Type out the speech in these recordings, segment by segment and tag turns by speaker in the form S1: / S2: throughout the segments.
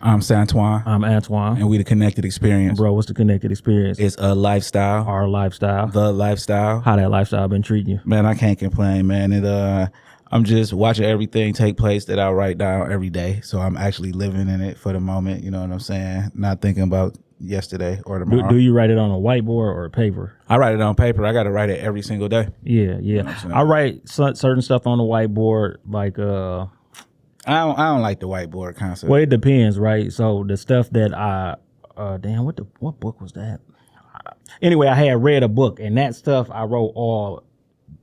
S1: I'm Santoine.
S2: I'm Antoine.
S1: And we the Connected Experience.
S2: Bro, what's the Connected Experience?
S1: It's a lifestyle.
S2: Our lifestyle.
S1: The lifestyle.
S2: How that lifestyle been treating you?
S1: Man, I can't complain, man. I'm just watching everything take place that I write down every day. So I'm actually living in it for the moment. You know what I'm saying? Not thinking about yesterday or tomorrow.
S2: Do you write it on a whiteboard or paper?
S1: I write it on paper. I got to write it every single day.
S2: Yeah.
S1: You know
S2: I write certain stuff on the whiteboard, like
S1: I don't like the whiteboard concept.
S2: Well, it depends, right? So the stuff that what book was that? Anyway, I had read a book, and that stuff I wrote all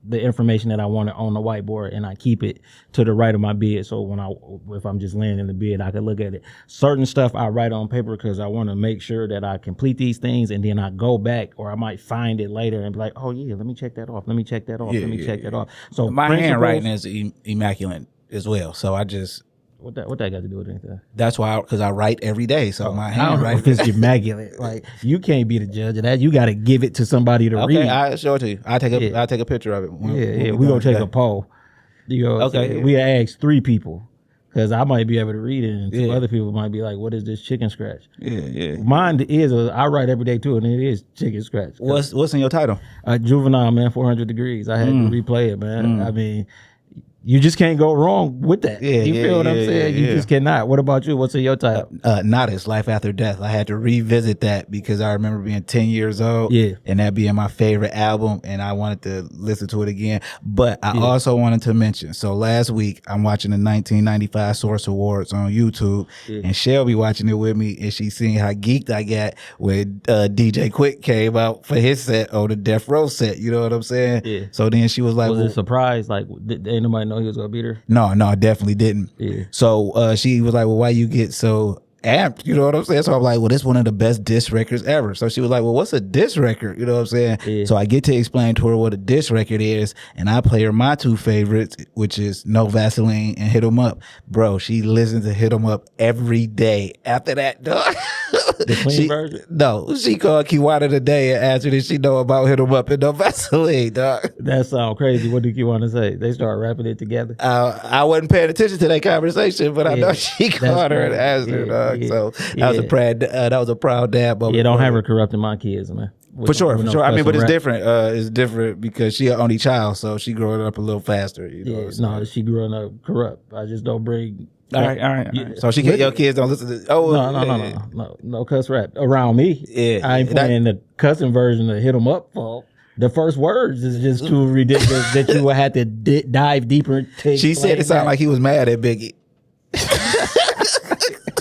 S2: the information that I wanted on the whiteboard, and I keep it to the right of my bed. So if I'm just laying in the bed, I can look at it. Certain stuff I write on paper because I want to make sure that I complete these things, and then I go back, or I might find it later and be like, oh yeah, let me check that off. Let me check that off. Let me check that off. So
S1: my handwriting is immaculate as well. So I just.
S2: What that got to do with anything?
S1: That's why, because I write every day. So my handwriting
S2: is immaculate. Like, you can't be the judge of that. You got to give it to somebody to read.
S1: Okay, I'll show it to you. I'll take a picture of it.
S2: We're going to take a poll. Okay. We asked 3 people, because I might be able to read it, and 2 other people might be like, what is this chicken scratch?
S1: Yeah.
S2: Mine is, I write every day too, and it is chicken scratch.
S1: What's in your title?
S2: Juvenile, man, 400 degrees. I had to replay it, man. I mean, you just can't go wrong with that. You feel what I'm saying? You just cannot. What about you? What's in your title?
S1: Not It's Life After Death. I had to revisit that because I remember being 10 years old and that being my favorite album, and I wanted to listen to it again. But I also wanted to mention, so last week I'm watching the 1995 Source Awards on YouTube, and Shelby watching it with me, and she seen how geeked I got when DJ Quick came out for his set on the Death Row set. You know what I'm saying?
S2: Yeah.
S1: So then she was like,
S2: was it a surprise? Like, ain't nobody know he was gonna beat her?
S1: No, I definitely didn't.
S2: Yeah.
S1: So she was like, well, why you get so amped? You know what I'm saying? So I'm like, well, this is one of the best diss records ever. So she was like, well, what's a diss record? You know what I'm saying?
S2: Yeah.
S1: So I get to explain to her what a diss record is, and I play her my 2 favorites, which is No Vaseline and Hit 'Em Up. Bro, she listens to Hit 'Em Up every day. After that, dog.
S2: The clean version?
S1: No, she called Kiwana today and asked her did she know about Hit 'Em Up and No Vaseline, dog.
S2: That sounds crazy. What did Kiwana say? They start rapping it together?
S1: I wasn't paying attention to that conversation, but I know she called her and asked her, dog. So that was a proud dad moment.
S2: Yeah, don't have her corrupting my kids, man.
S1: For sure. I mean, but it's different. It's different because she an only child, so she growing up a little faster. You know,
S2: she growing up corrupt. I just don't bring.
S1: All right. So your kids don't listen to.
S2: No cuss rap around me.
S1: Yeah,
S2: I ain't playing the cussing version of Hit 'Em Up for. The first words is just too ridiculous that you would have to dive deeper.
S1: She said it sounded like he was mad at Biggie.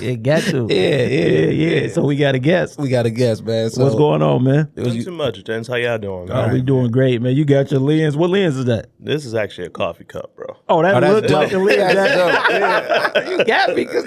S2: It got to.
S1: Yeah.
S2: So we got to guess.
S1: Man. So
S2: what's going on, man?
S3: Nothing too much, gents. How y'all doing?
S2: We doing great, man. You got your lens. What lens is that?
S3: This is actually a coffee cup, bro.
S2: Oh, that looks like a lens.
S1: You got me because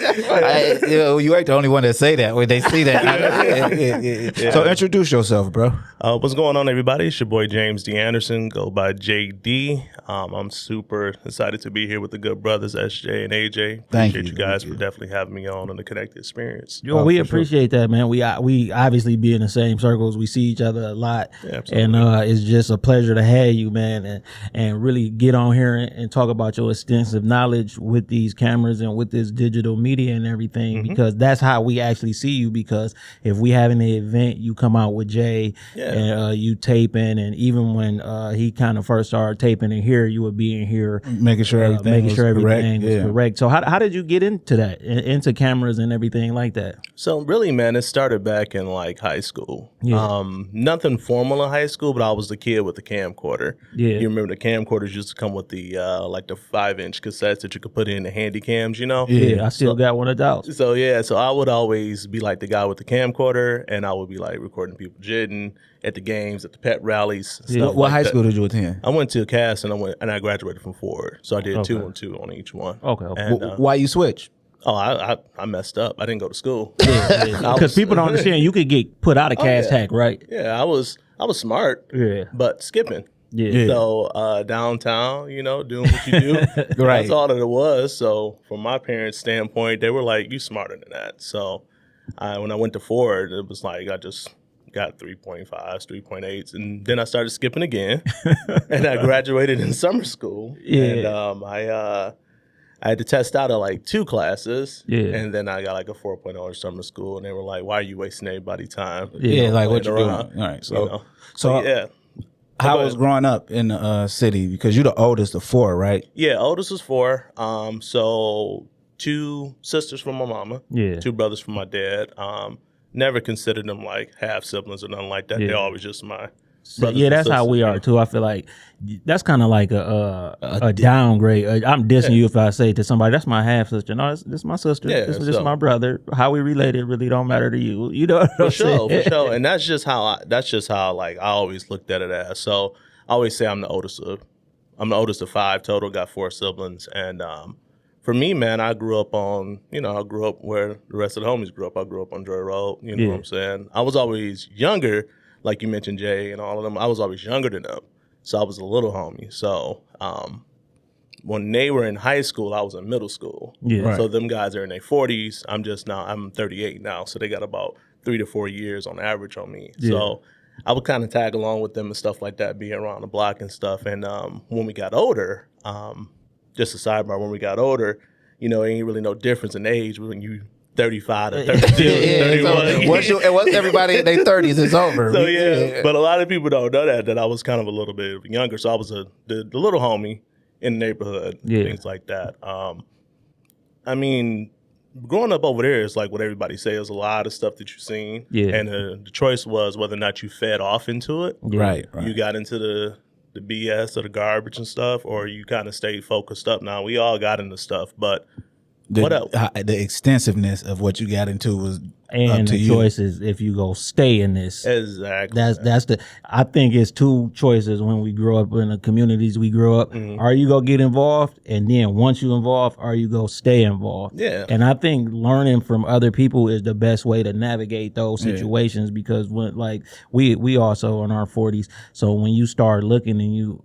S1: you ain't the only one that say that when they see that. So introduce yourself, bro.
S3: What's going on, everybody? It's your boy James D. Anderson. Go by JD. I'm super excited to be here with the good brothers SJ and AJ. Appreciate you guys for definitely having me on the Connected Experience.
S2: Yo, we appreciate that, man. We obviously be in the same circles. We see each other a lot, and it's just a pleasure to have you, man, and really get on here and talk about your extensive knowledge with these cameras and with this digital media and everything, because that's how we actually see you. Because if we have an event, you come out with Jay and you taping, and even when he kind of first started taping in here, you would be in here
S1: making sure everything was
S2: correct. So how did you get into that, into cameras and everything like that?
S3: So really, man, it started back in like high school. Nothing formal in high school, but I was the kid with the camcorder. You remember the camcorders used to come with the like the 5-inch cassettes that you could put in the handy cams, you know?
S2: I still got one of those.
S3: So I would always be like the guy with the camcorder, and I would be like recording people jitting at the games, at the pet rallies.
S1: What high school did you attend?
S3: I went to Cass, and I graduated from Ford, so I did 2 and 2 on each one.
S2: Okay.
S3: And,
S1: why you switch?
S3: Oh, I messed up. I didn't go to school.
S2: Because people don't understand you could get put out of Cass Hack, right?
S3: Yeah, I was smart. But skipping. So downtown, you know, doing what you do. That's all that it was. So from my parents' standpoint, they were like, "You smarter than that." So when I went to Ford, it was like I just got 3.5s, 3.8s, and then I started skipping again, and I graduated in summer school. And I had to test out of like 2 classes, and then I got like a 4.0 in summer school, and they were like, "Why are you wasting everybody's time?"
S1: Like what you doing? All right, so yeah. How was growing up in the city? Because you're the oldest of 4, right?
S3: Yeah, oldest was 4. So 2 sisters from my mama, 2 brothers from my dad. Never considered them like half siblings or nothing like that. They're always just my.
S2: Yeah, that's how we are too. I feel like that's kind of like a downgrade. I'm dissing you if I say to somebody, "That's my half sister." No, this is my sister. This is my brother. How we related really don't matter to you. You know what I'm saying?
S3: For sure. And that's just how like I always looked at it as. So I always say I'm the oldest of 5 total. Got 4 siblings, and for me, man, I grew up where the rest of the homies grew up. I grew up on Joy Road. You know what I'm saying? I was always younger. Like you mentioned, Jay and all of them, I was always younger than them. So I was a little homie. So when they were in high school, I was in middle school. So them guys are in their 40s. I'm 38 now. So they got about 3 to 4 years on average on me. So I would kind of tag along with them and stuff like that, being around the block and stuff. And when we got older, just a sidebar, when we got older, ain't really no difference in age when you 35 to 32, 31.
S1: So once everybody in their 30s is over.
S3: So but a lot of people don't know that I was kind of a little bit younger. So I was the little homie in the neighborhood, things like that. I mean, growing up over there is like what everybody says. There's a lot of stuff that you've seen. And the choice was whether or not you fed off into it.
S1: Right.
S3: You got into the BS or the garbage and stuff, or you kind of stayed focused up. Now, we all got into stuff, but
S1: the extensiveness of what you got into was
S2: and
S1: up to
S2: the
S1: you.
S2: Choices if you go stay in this.
S3: Exactly.
S2: I think it's 2 choices when we grow up in the communities we grow up. Are you gonna get involved, and then once you involved, are you gonna stay involved? And I think learning from other people is the best way to navigate those situations, because when like we also in our 40s, so when you start looking and you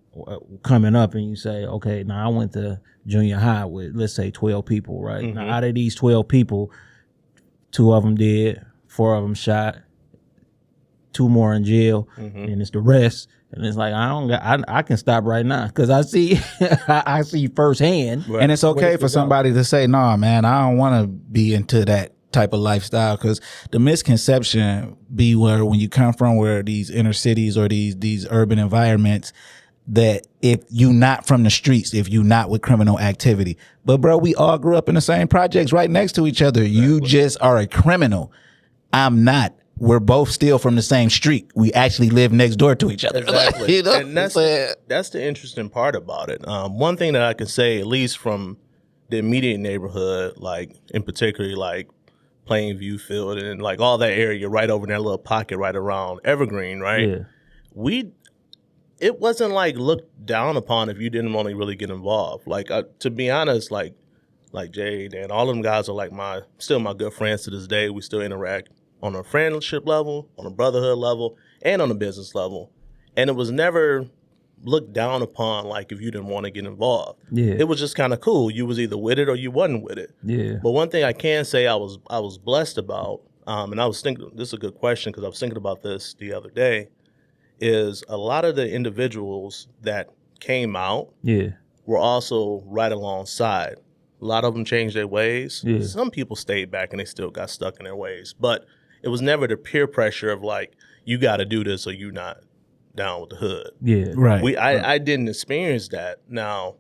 S2: coming up and you say, okay, now I went to junior high with, let's say, 12 people, right? Now out of these 12 people, 2 of them dead, 4 of them shot, 2 more in jail, and it's the rest. And it's like, I can stop right now because I see I see firsthand.
S1: And it's okay for somebody to say, "Nah, man, I don't want to be into that type of lifestyle," because the misconception be where when you come from where these inner cities or these urban environments, that if you not from the streets, if you not with criminal activity. But bro, we all grew up in the same projects right next to each other. Exactly. You just are a criminal. I'm not. We're both still from the same street. We actually live next door to each other.
S3: Exactly. And that's the interesting part about it. One thing that I can say, at least from the immediate neighborhood, like in particular, like Plainview Field and like all that area right over in that little pocket right around Evergreen, right? It wasn't like looked down upon if you didn't want to really get involved. Like to be honest, like Jade and all of them guys are like still my good friends to this day. We still interact on a friendship level, on a brotherhood level, and on a business level. And it was never looked down upon like if you didn't want to get involved. It was just kind of cool. You was either with it or you wasn't with it. But one thing I can say I was blessed about, and I was thinking, this is a good question because I was thinking about this the other day, is a lot of the individuals that came out were also right alongside. A lot of them changed their ways. Some people stayed back and they still got stuck in their ways. But it was never the peer pressure of like, you got to do this or you not down with the hood. I didn't experience that. Now,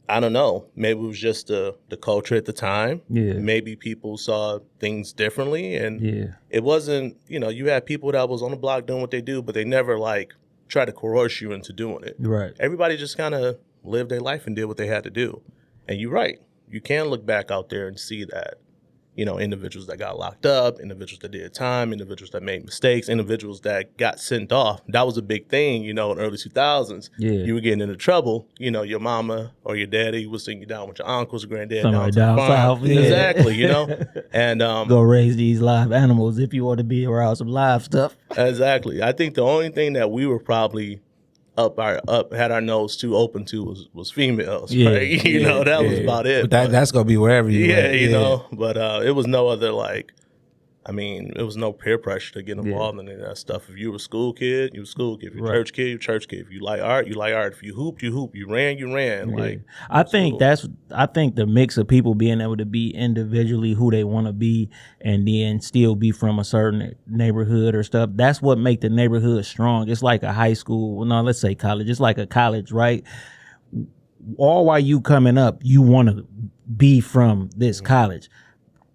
S3: I don't know. Maybe it was just the culture at the time. Maybe people saw things differently. And it wasn't, you had people that was on the block doing what they do, but they never like try to coerce you into doing it. Everybody just kind of lived their life and did what they had to do. And you're right. You can look back out there and see that, individuals that got locked up, individuals that did time, individuals that made mistakes, individuals that got sent off. That was a big thing, in the early 2000s. You were getting into trouble. Your mama or your daddy would send you down with your uncles or granddad down to the farm.
S2: South.
S3: Exactly, And
S2: go raise these live animals if you want to be around some live stuff.
S3: Exactly. I think the only thing that we were probably had our nose too open to was females, right? That was about it.
S1: But that's gonna be wherever you
S3: but it was no other like I mean, it was no peer pressure to get involved in any of that stuff. If you were a school kid, you were a school kid. If you're a church kid, you're a church kid. If you like art, you like art. If you hooped, you hooped. You ran, you ran.
S2: Yeah.
S3: Like,
S2: I think the mix of people being able to be individually who they want to be and then still be from a certain neighborhood or stuff. That's what make the neighborhood strong. It's like a high school. Well, no, let's say college. It's like a college, right? All while you coming up, you want to be from this college.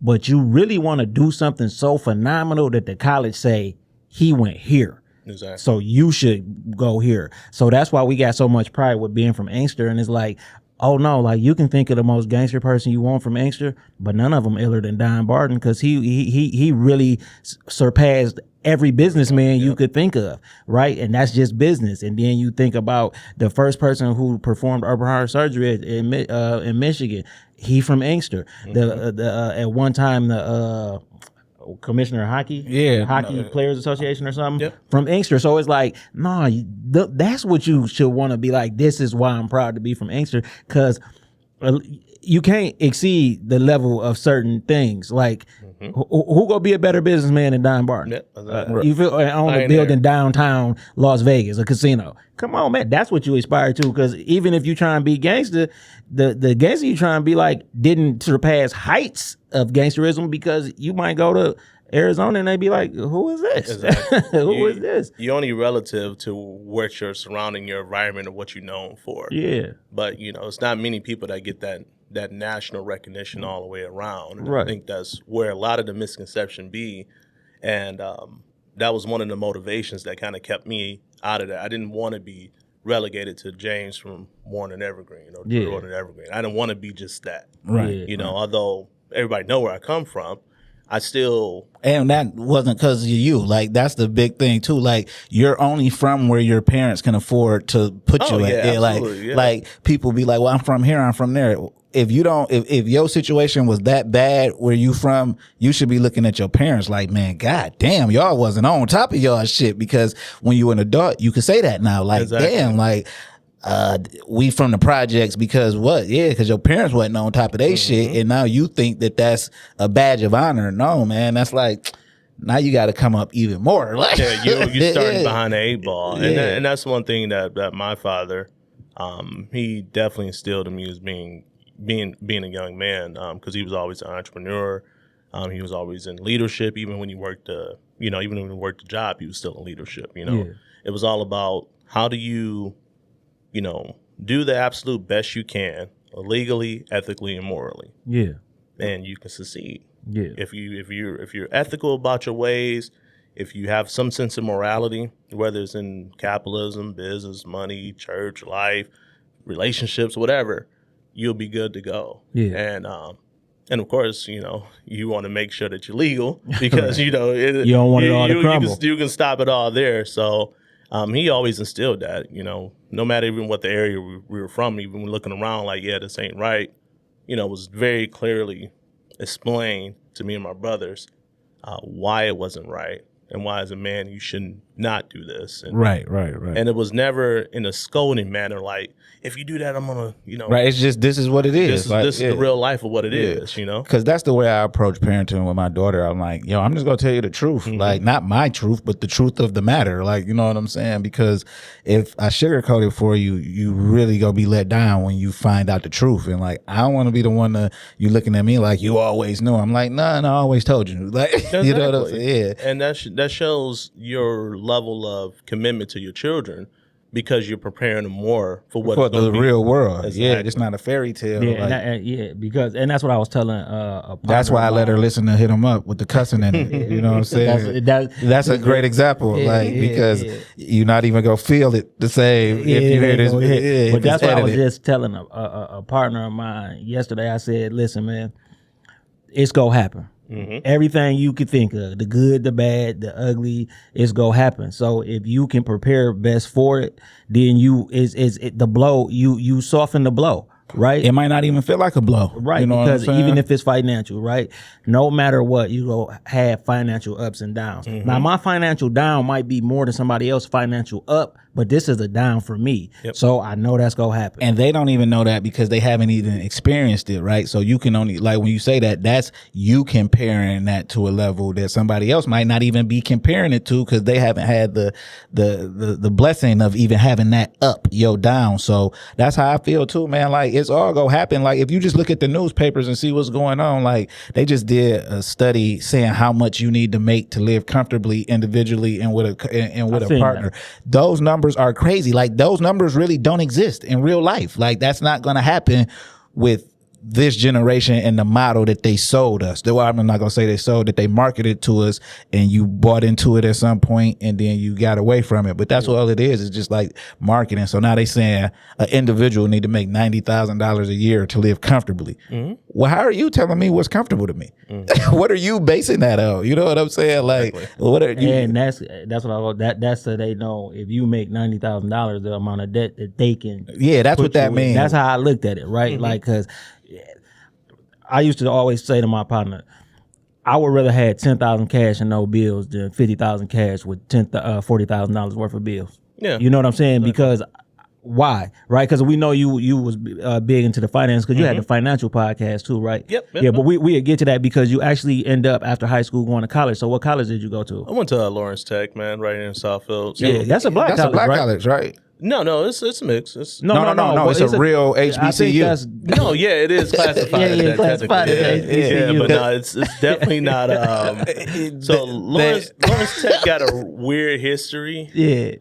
S2: But you really want to do something so phenomenal that the college say he went here.
S3: Exactly.
S2: So you should go here. So that's why we got so much pride with being from Inkster. And it's like, oh no, like you can think of the most gangster person you want from Inkster, but none of them iller than Don Barton because he really surpassed every businessman you could think of, right? And that's just business. And then you think about the first person who performed open heart surgery in Michigan. He from Inkster. At one time the commissioner of hockey, Players Association or something from Inkster. So it's like, that's what you should want to be like. This is why I'm proud to be from Inkster because you can't exceed the level of certain things. Like who gonna be a better businessman than Don Barton? You feel on a building downtown Las Vegas, a casino. Come on, man, that's what you aspire to. Because even if you try and be gangster, the gangster you try and be like didn't surpass heights of gangsterism because you might go to Arizona and they be like, who is this?
S3: Exactly.
S2: Who is this?
S3: You're only relative to what you're surrounding your environment and what you're known for.
S2: Yeah.
S3: But, it's not many people that get that national recognition all the way around. And
S2: right.
S3: I think that's where a lot of the misconception be. And that was one of the motivations that kind of kept me out of that. I didn't want to be relegated to James from Warren and Evergreen or Drew and Evergreen. I didn't want to be just that.
S1: Right.
S3: Although everybody know where I come from, I still...
S1: And that wasn't because of you. Like, that's the big thing, too. Like, you're only from where your parents can afford to put you at. Like, people be like, well, I'm from here, I'm from there. If you don't, if your situation was that bad where you from, you should be looking at your parents like, man, god damn, y'all wasn't on top of y'all shit. Because when you an adult, you can say that now. Like, damn, like, we from the projects because what? Yeah, because your parents wasn't on top of their shit, and now you think that that's a badge of honor. No, man, that's like, now you got to come up even more. Like,
S3: you're starting behind the 8-ball, and that's one thing that my father, he definitely instilled in me as being a young man, because he was always an entrepreneur. He was always in leadership, even when he worked even when he worked a job, he was still in leadership. It was all about how do you do the absolute best you can, legally, ethically, and morally.
S2: Yeah.
S3: And you can succeed.
S2: Yeah.
S3: If you're ethical about your ways, if you have some sense of morality, whether it's in capitalism, business, money, church, life, relationships, whatever, you'll be good to go.
S2: Yeah.
S3: And of course, you want to make sure that you're legal because,
S2: you don't want it all to crumble.
S3: You can stop it all there. So he always instilled that, no matter even what the area we were from, even looking around like, yeah, this ain't right, it was very clearly explained to me and my brothers why it wasn't right and why as a man you should not do this. And,
S1: right.
S3: And it was never in a scolding manner like, if you do that, I'm going to,
S1: Right, it's just, this is what it is.
S3: This is the real life of what it is,
S1: Because that's the way I approach parenting with my daughter. I'm like, I'm just going to tell you the truth. Like, not my truth, but the truth of the matter. Like, you know what I'm saying? Because if I sugarcoat it for you, you really going to be let down when you find out the truth. And like, I don't want to be the one that you looking at me like you always knew. I'm like, no, I always told you. Like,
S3: exactly.
S1: You know what I'm saying? Yeah.
S3: And that shows your level of commitment to your children, because you're preparing them more for
S1: the real world.
S3: Exactly.
S1: Yeah, it's not a fairy tale.
S2: Yeah, because that's what I was telling.
S1: That's why I let her listen to Hit 'Em Up with the cussing in it. You know what I'm saying? That's a great example. Because you're not even gonna feel it the same if you hear this.
S2: But that's what I was just telling a partner of mine yesterday. I said, "Listen, man, it's gonna happen." Everything you could think of, the good, the bad, the ugly, it's gonna happen. So if you can prepare best for it, then you soften the blow, right?
S1: It might not even feel like a blow.
S2: Right,
S1: you know
S2: because even if it's financial, right? No matter what, you go have financial ups and downs. Now, my financial down might be more than somebody else's financial up, but this is a down for me. So I know that's going to happen.
S1: And they don't even know that because they haven't even experienced it, right? So you can only, like when you say that, that's you comparing that to a level that somebody else might not even be comparing it to because they haven't had the blessing of even having that up, down. So that's how I feel too, man. Like it's all gonna happen. Like if you just look at the newspapers and see what's going on, like they just did a study saying how much you need to make to live comfortably individually and with a partner. Those numbers are crazy. Like those numbers really don't exist in real life. Like that's not gonna happen with this generation and the model that they sold us. Well, I'm not gonna say they sold, that they marketed to us and you bought into it at some point and then you got away from it. But that's what all it is. It's just like marketing. So now they saying an individual need to make $90,000 a year to live comfortably. Well, how are you telling me what's comfortable to me? What are you basing that on? You know what I'm saying? Like, what are you?
S2: And that's what that's so they know if you make $90,000, the amount of debt that they can.
S1: Yeah, that's what that means.
S2: That's how I looked at it, right? Like, because I used to always say to my partner, I would rather have 10,000 cash and no bills than 50,000 cash with $40,000 worth of bills.
S3: Yeah,
S2: you know what I'm saying? Because why, right? Because we know you was big into the finance because you had the financial podcast too, right?
S3: Yep.
S2: Yeah, but we get to that because you actually end up after high school going to college. So what college did you go to?
S3: I went to Lawrence Tech, man, right in Southfield. So
S2: yeah, that's a black college,
S1: right?
S3: No, it's mixed.
S1: No. It's a real HBCU.
S3: No, yeah, it is classified.
S2: classified.
S3: But no, it's definitely not. So Lawrence Tech got a weird history.
S2: Yeah.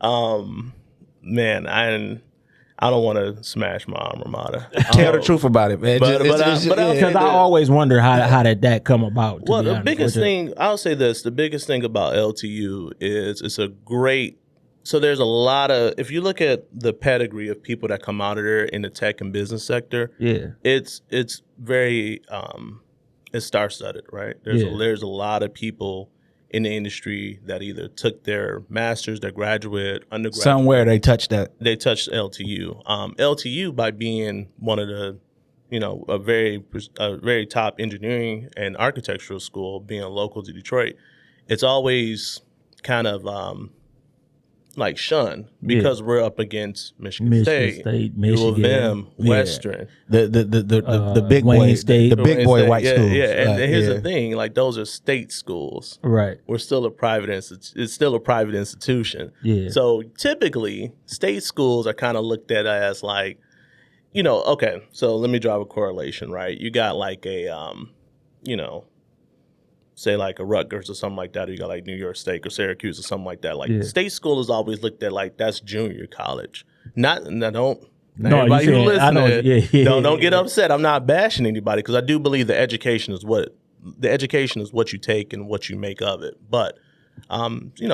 S3: Man, I don't want to smash my alma mater.
S1: Tell the truth about it, man.
S2: Because I always wonder how did that come about.
S3: Well, the biggest thing, I'll say this: the biggest thing about LTU is it's a great. So there's a lot of, if you look at the pedigree of people that come out of there in the tech and business sector, it's very it's star-studded, right? There's a lot of people in the industry that either took their master's, their graduate, undergraduate.
S1: Somewhere they touched that.
S3: They touched LTU. LTU, by being one of the, a very top engineering and architectural school, being local to Detroit, it's always kind of like shunned because we're up against Michigan State, U of M, Western,
S1: the big boy State, the big boy white schools.
S3: Yeah, and here's the thing: like those are state schools,
S2: right?
S3: We're still a private it's still a private institution.
S2: Yeah.
S3: So typically, state schools are kind of looked at as like, okay. So let me draw a correlation, right? You got like a, say like a Rutgers or something like that, or you got like New York State or Syracuse or something like that. Like state school is always looked at like that's junior college. Everybody who listening, don't get upset. I'm not bashing anybody because I do believe the education is what you take and what you make of it. But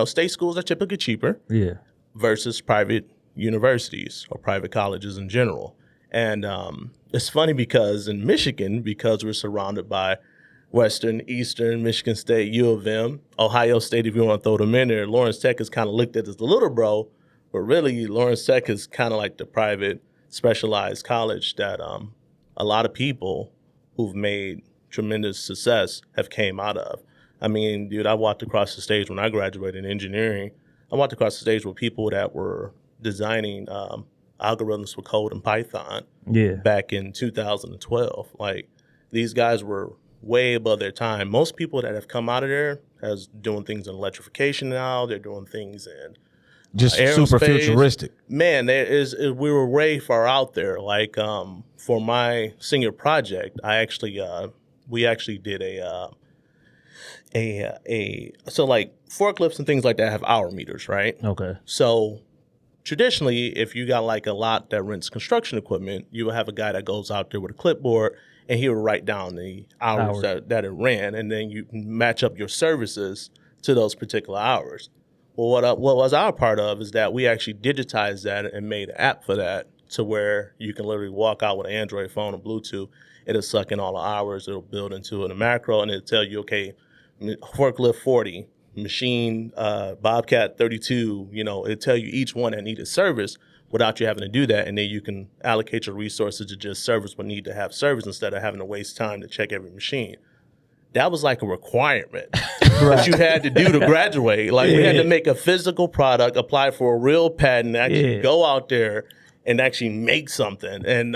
S3: state schools are typically cheaper versus private universities or private colleges in general. And it's funny because in Michigan, because we're surrounded by Western, Eastern, Michigan State, U of M, Ohio State, if you want to throw them in there. Lawrence Tech is kind of looked at as the little bro, but really Lawrence Tech is kind of like the private specialized college that a lot of people who've made tremendous success have came out of. I mean, dude, I walked across the stage when I graduated in engineering. I walked across the stage with people that were designing algorithms for code in Python back in 2012. Like, these guys were way above their time. Most people that have come out of there has doing things in electrification now. They're doing things in
S1: just super futuristic.
S3: Man, we were way far out there. Like for my senior project, we actually did so like forklifts and things like that have hour meters, right?
S2: Okay.
S3: So traditionally, if you got like a lot that rents construction equipment, you will have a guy that goes out there with a clipboard and he will write down the hours. That it ran, and then you match up your services to those particular hours. Well, what was our part of is that we actually digitized that and made an app for that to where you can literally walk out with an Android phone or Bluetooth. It'll suck in all the hours. It'll build into a macro, and it'll tell you, okay, forklift 40, machine Bobcat 32. It'll tell you each one that needed service. without you having to do that. And then you can allocate your resources to just service what need to have service instead of having to waste time to check every machine. That was like a requirement that you had to do to graduate. Like we had to make a physical product, apply for a real patent, actually go out there and actually make something. And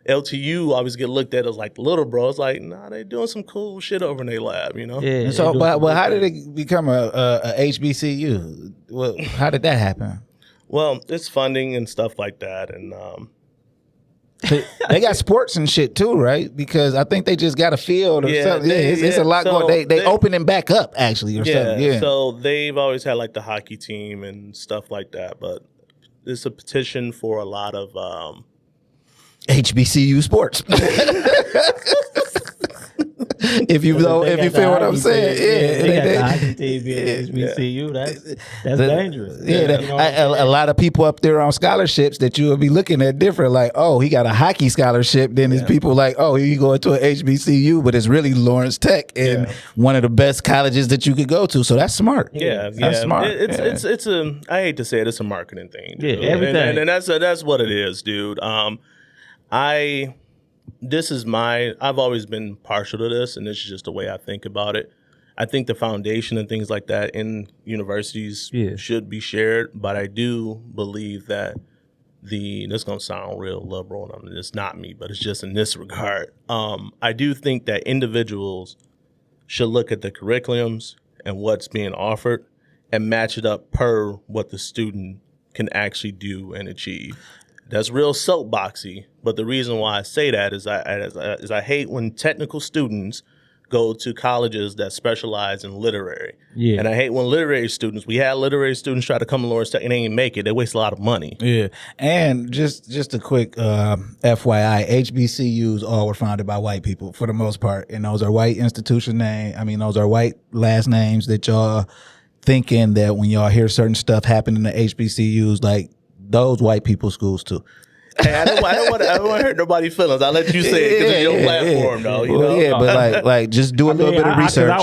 S3: LTU always get looked at as like the little bro. It's like, nah, they doing some cool shit over in their lab, you know?
S1: Yeah. And so, but how did it become a HBCU? Well, how did that happen?
S3: Well, it's funding and stuff like that. And
S1: they got sports and shit too, right? Because I think they just got a field or something. It's a lot going. They opening back up actually or something. Yeah.
S3: So they've always had like the hockey team and stuff like that. But it's a petition for a lot of
S1: HBCU sports. If you feel what I'm saying,
S2: they got the hockey team being HBCU. That's dangerous.
S1: A lot of people up there on scholarships that you will be looking at different. Like, oh, he got a hockey scholarship. Then there's people like, oh, you go into an HBCU, but it's really Lawrence Tech and one of the best colleges that you could go to. So that's smart. That's smart.
S3: It's a. I hate to say it, it's a marketing thing.
S2: Yeah, everything.
S3: And that's what it is, dude. I've always been partial to this, and this is just the way I think about it. I think the foundation and things like that in universities should be shared, but I do believe that this is going to sound real liberal, and it's not me, but it's just in this regard. I do think that individuals should look at the curriculums and what's being offered and match it up per what the student can actually do and achieve. That's real soapboxy, but the reason why I say that is I hate when technical students go to colleges that specialize in literary. Yeah. And I hate when we had literary students try to come to Lawrence Tech and they ain't make it. They waste a lot of money.
S1: Yeah. And just a quick FYI, HBCUs all were founded by white people for the most part. And those are white institution names. I mean, those are white last names that y'all thinking that when y'all hear certain stuff happen in the HBCUs, like, those white people schools too.
S3: Hey, I don't want to hurt nobody's feelings. I'll let you say it because it's your platform, though. You know?
S1: Yeah, but like just do a little bit of research.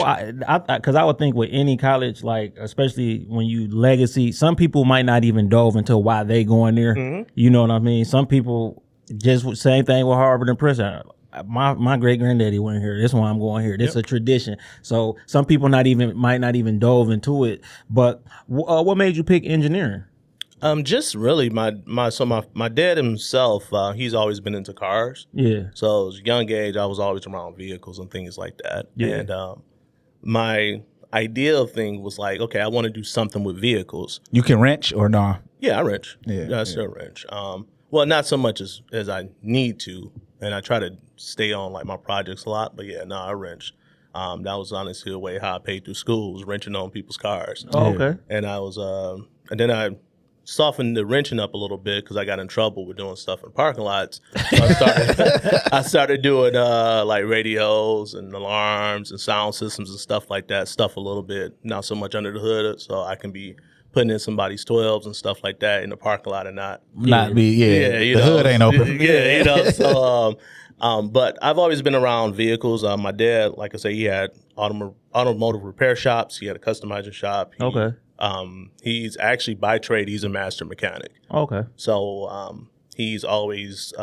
S2: Because I would think with any college, like especially when you legacy, some people might not even dove into why they going there. Mm-hmm. You know what I mean? Some people just same thing with Harvard and Princeton. My great granddaddy went here. This one I'm going here. This is a tradition. So some people might not even dove into it. But what made you pick engineering?
S3: Just really my dad himself, he's always been into cars. Yeah. So at a young age, I was always around vehicles and things like that. Yeah. And my ideal thing was like, okay, I want to do something with vehicles.
S1: You can wrench or no?
S3: Yeah, I wrench. I still wrench. Well, not so much as I need to, and I try to stay on like my projects a lot. But I wrench. That was honestly the way how I paid through school, was wrenching on people's cars.
S2: Oh, okay.
S3: And I was, and then I softened the wrenching up a little bit because I got in trouble with doing stuff in parking lots. So I started doing like radios and alarms and sound systems and stuff like that. Stuff a little bit, not so much under the hood, so I can be putting in somebody's 12s and stuff like that in the parking lot and not
S1: be the hood ain't open.
S3: So but I've always been around vehicles. My dad, like I say, he had automotive repair shops. He had a customizing shop. He's actually by trade, he's a master mechanic.
S2: Okay.
S3: So he's always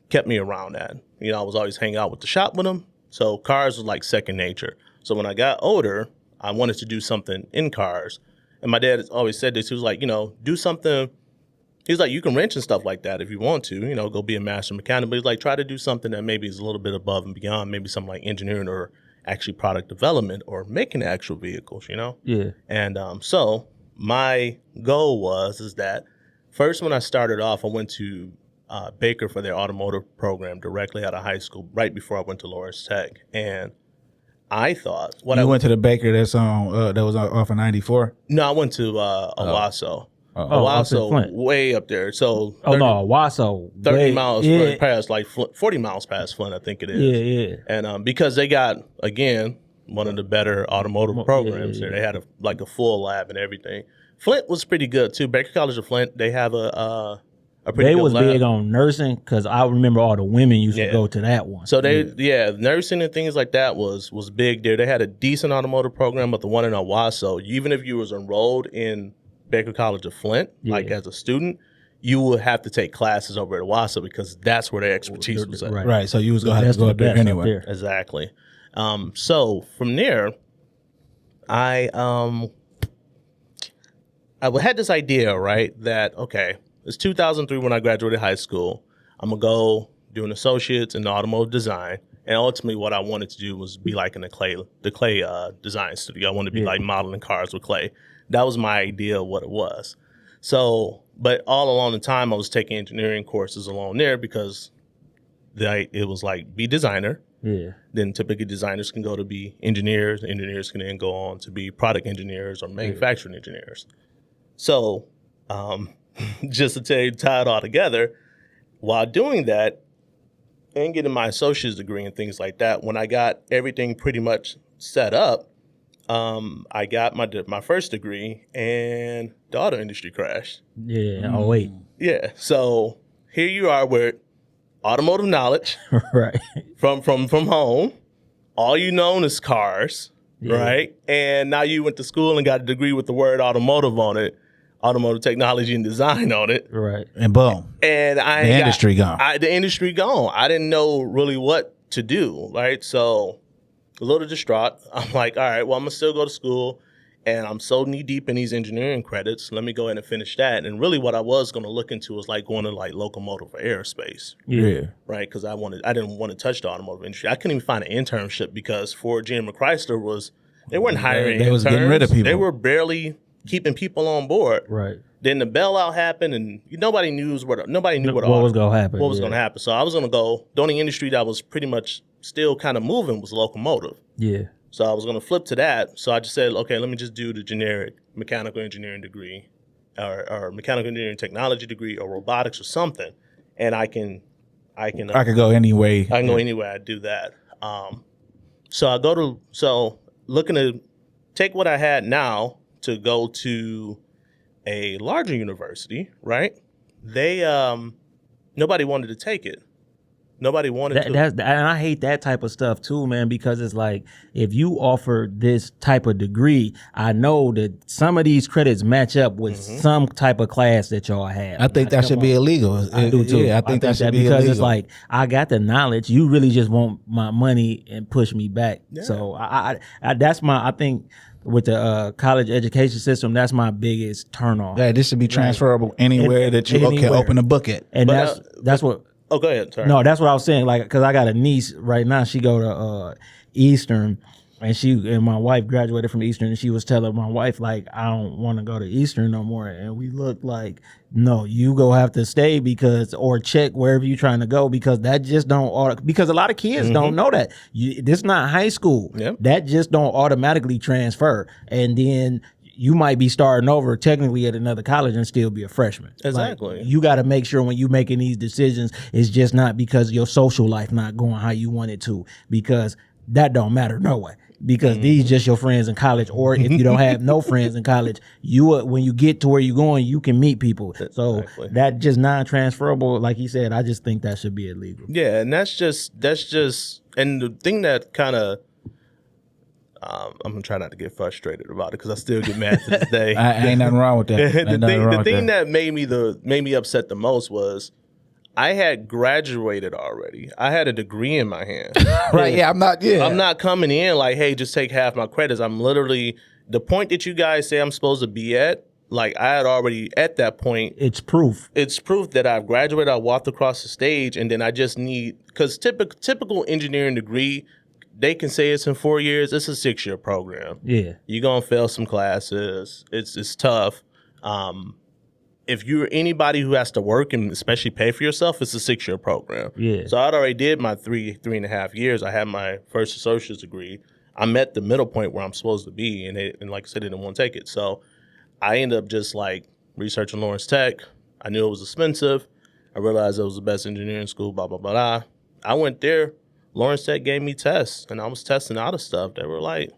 S3: kept me around that. You know, I was always hanging out with the shop with him. So cars was like second nature. So when I got older, I wanted to do something in cars. And my dad always said this. He was like, do something. He was like, you can wrench and stuff like that if you want to, go be a master mechanic. But he's like, try to do something that maybe is a little bit above and beyond, maybe something like engineering or actually product development or making actual vehicles, Yeah. And so my goal is that first when I started off, I went to Baker for their automotive program directly out of high school, right before I went to Lawrence Tech. And I thought
S1: I went to the Baker that's on that was off of 94.
S3: No, I went to Owasso. Owasso, way up there. So
S2: Owasso,
S3: 30 miles past, like 40 miles past Flint, I think it is.
S2: Yeah.
S3: And because they got, again, one of the better automotive programs there. They had a full lab and everything. Flint was pretty good too. Baker College of Flint, they have a pretty good lab.
S2: They was big on nursing because I remember all the women used to go to that one.
S3: So nursing and things like that was big there. They had a decent automotive program, but the one in Owasso, even if you was enrolled in Baker College of Flint, like as a student, you would have to take classes over at Wassa because that's where their expertise was at.
S1: Right. So you was going to have to go up there anyway.
S3: Exactly. So from there, I had this idea, right, that, okay, it's 2003 when I graduated high school. I'm going to go do an associate's in automotive design. And ultimately what I wanted to do was be like in the clay design studio. I wanted to be like modeling cars with clay. That was my idea of what it was. So, but all along the time I was taking engineering courses along there because it was like be designer. Yeah. Then typically designers can go to be engineers. Engineers can then go on to be product engineers or manufacturing engineers. So, just to tie it all together, while doing that and getting my associate's degree and things like that, when I got everything pretty much set up, I got my first degree and the auto industry crashed.
S2: Yeah. Oh wait.
S3: Yeah. So here you are with automotive knowledge,
S2: right?
S3: From home. All you know is cars, right? And now you went to school and got a degree with the word automotive on it. Automotive technology and design on it.
S2: Right.
S1: And boom.
S3: And
S1: the industry gone.
S3: The industry gone. I didn't know really what to do, right? So a little distraught. I'm like, all right, well, I'm going to still go to school. And I'm so knee deep in these engineering credits. Let me go ahead and finish that. And really what I was going to look into was like going to like locomotive or aerospace.
S1: Yeah.
S3: Right? Because I didn't want to touch the automotive industry. I couldn't even find an internship because Ford, GM, and Chrysler they weren't hiring interns.
S1: They was getting rid of people.
S3: They were barely keeping people on board.
S2: Right.
S3: Then the bailout happened, and nobody knew what was
S2: going to happen.
S3: What was going to happen? So I was going to go. The only industry that was pretty much still kind of moving was locomotive.
S2: Yeah.
S3: So I was going to flip to that. So I just said, okay, let me just do the generic mechanical engineering degree, or mechanical engineering technology degree, or robotics or something, and I could go anyway. I can go anywhere. I do that. So looking to take what I had now to go to a larger university, right? They nobody wanted to take it. Nobody wanted to.
S2: And I hate that type of stuff too, man, because it's like if you offer this type of degree, I know that some of these credits match up with some type of class that y'all have.
S1: I think that should be illegal.
S2: I do too.
S1: Yeah, I think that should be
S2: because
S1: illegal.
S2: It's like I got the knowledge. You really just want my money and push me back. Yeah. So I think with the college education system, that's my biggest turnoff.
S1: Yeah, this should be transferable anywhere that you can open a book at.
S2: And that's what.
S3: Oh, go ahead. Sorry.
S2: No, that's what I was saying. Like, cause I got a niece right now. She go to Eastern, and my wife graduated from Eastern, and she was telling my wife like, I don't want to go to Eastern no more. And we looked like, no, you go have to stay or check wherever you're trying to go because that just because a lot of kids don't know that this is not high school.
S3: Yep.
S2: That just don't automatically transfer, and then you might be starting over technically at another college and still be a freshman.
S3: Exactly.
S2: Like, you got to make sure when you making these decisions, it's just not because your social life not going how you want it to, because that don't matter no way. Because these just your friends in college, or if you don't have no friends in college, when you get to where you're going, you can meet people. So that just non-transferable, like he said, I just think that should be illegal.
S3: Yeah, and that's just, and the thing that kind of, I'm gonna try not to get frustrated about it because I still get mad to this day.
S1: I ain't nothing wrong with that.
S3: The thing that made me upset the most was I had graduated already. I had a degree in my hand.
S1: Right? Yeah, I'm not
S3: coming in like, hey, just take half my credits. I'm literally the point that you guys say I'm supposed to be at. Like I had already at that point.
S2: It's proof.
S3: It's proof that I've graduated. I walked across the stage, and then I just need because typical engineering degree. They can say it's in 4 years. It's a 6-year program.
S2: Yeah.
S3: You're going to fail some classes. It's tough. If you're anybody who has to work and especially pay for yourself, it's a 6-year program.
S2: Yeah.
S3: So I'd already did my 3.5 years. I had my first associate's degree. I'm at the middle point where I'm supposed to be. And like I said, they didn't want to take it. So I ended up just like researching Lawrence Tech. I knew it was expensive. I realized it was the best engineering school, blah, blah, blah, blah. I went there. Lawrence Tech gave me tests, and I was testing out of stuff. They were like,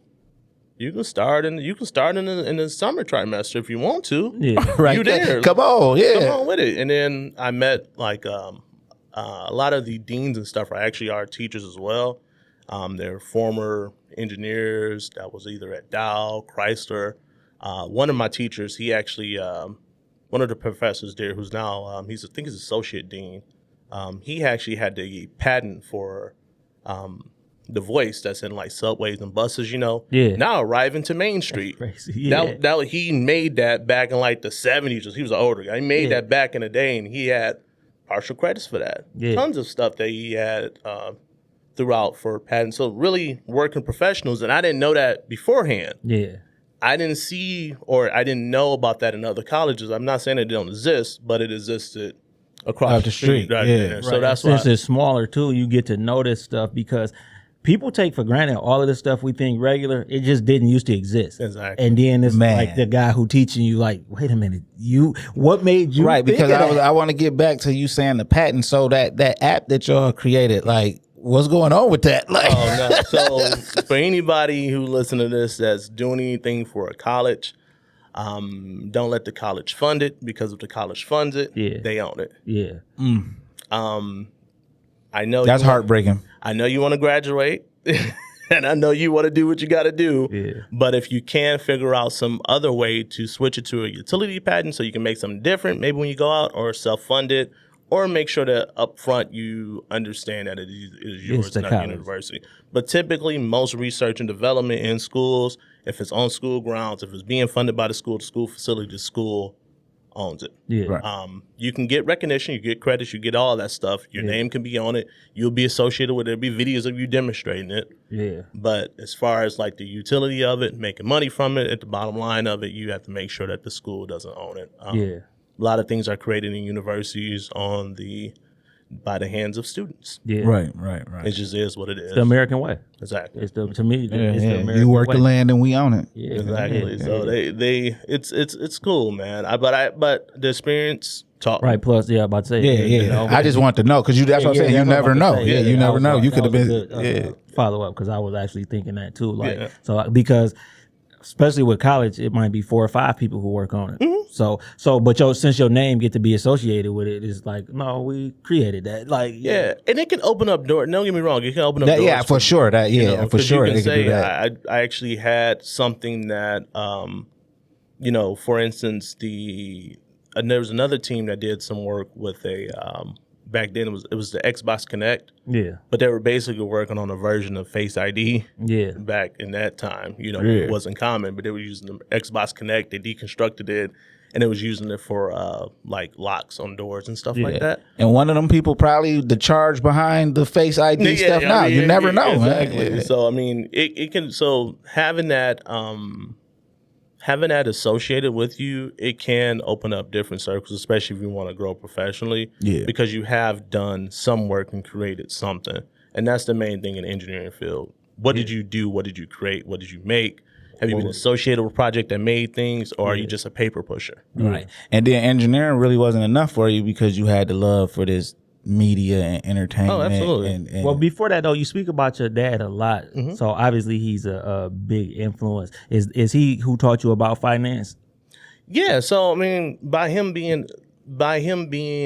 S3: "You can start in the summer trimester if you want to."
S2: Yeah,
S1: right.
S3: You there?
S1: Come on, yeah,
S3: come on with it. And then I met like a lot of the deans and stuff are actually our teachers as well. They're former engineers that was either at Dow, Chrysler. One of my teachers, he actually one of the professors there, who's now I think he's associate dean. He actually had the patent for the voice that's in like subways and buses, now arriving to Main Street. That he made that back in like the 70s. He was an older guy. He made that back in the day, and he had partial credits for that. Tons of stuff that he had throughout for patents. So really working professionals, and I didn't know that beforehand. I didn't see or I didn't know about that in other colleges. I'm not saying it don't exist, but it existed across the street. Right there. So that's
S2: why. Since it's smaller too, you get to know this stuff because people take for granted all of the stuff we think regular. It just didn't used to exist.
S3: Exactly.
S2: And then it's like the guy who teaching you like, wait a minute, what made you
S1: right? Because I want to get back to you saying the patent. So that app that y'all created, like, what's going on with that? Like,
S3: oh no. So for anybody who listen to this that's doing anything for a college, don't let the college fund it, because if the college funds it, they own it. I know
S1: that's heartbreaking.
S3: I know you want to graduate, and I know you want to do what you got to do. But if you can figure out some other way to switch it to a utility patent so you can make something different, maybe when you go out, or self-fund it, or make sure that up front you understand that it is yours, not university. But typically, most research and development in schools, if it's on school grounds, if it's being funded by the school facility, the school owns it. You can get recognition, you get credits, you get all that stuff. Your name can be on it. You'll be associated with it. There'll be videos of you demonstrating it. But as far as like the utility of it, making money from it, at the bottom line of it, you have to make sure that the school doesn't own it. A lot of things are created in universities by the hands of students.
S1: Right. It
S3: just is what it is.
S2: It's the American way.
S3: Exactly.
S2: To me, it's the American way.
S1: You work the land and we own it.
S3: Exactly. So it's cool, man. But the experience taught me.
S2: Right. Plus, about to say.
S1: I just want to know, because that's what I'm saying. You never know. You never know. You could have been
S2: follow up, because I was actually thinking that too. Like so, because especially with college, it might be 4 or 5 people who work on it. But since your name get to be associated with it, it's like, no, we created that. Like,
S3: and it can open up doors. Don't get me wrong, it can open up doors.
S1: Yeah, for sure. For sure.
S3: You can say, I actually had something that, for instance, there was another team that did some work with back then it was the Xbox Connect. But they were basically working on a version of Face ID. Back in that time, it wasn't common, but they were using the Xbox Connect. They deconstructed it, and it was using it for like locks on doors and stuff like that.
S1: And one of them people probably the charge behind the Face ID stuff. Now you never know.
S3: Exactly.
S1: Man.
S3: So I mean, it can. So having that associated with you, it can open up different circles, especially if you want to grow professionally. Because you have done some work and created something. And that's the main thing in the engineering field. What did you do? What did you create? What did you make? Have you been associated with a project that made things, or are you just a paper pusher?
S1: Right. And then engineering really wasn't enough for you, because you had the love for this media and entertainment.
S3: Oh, absolutely.
S1: And
S2: well, before that though, you speak about your dad a lot. So obviously he's a big influence. Is he who taught you about finance?
S3: Yeah. So I mean, by him being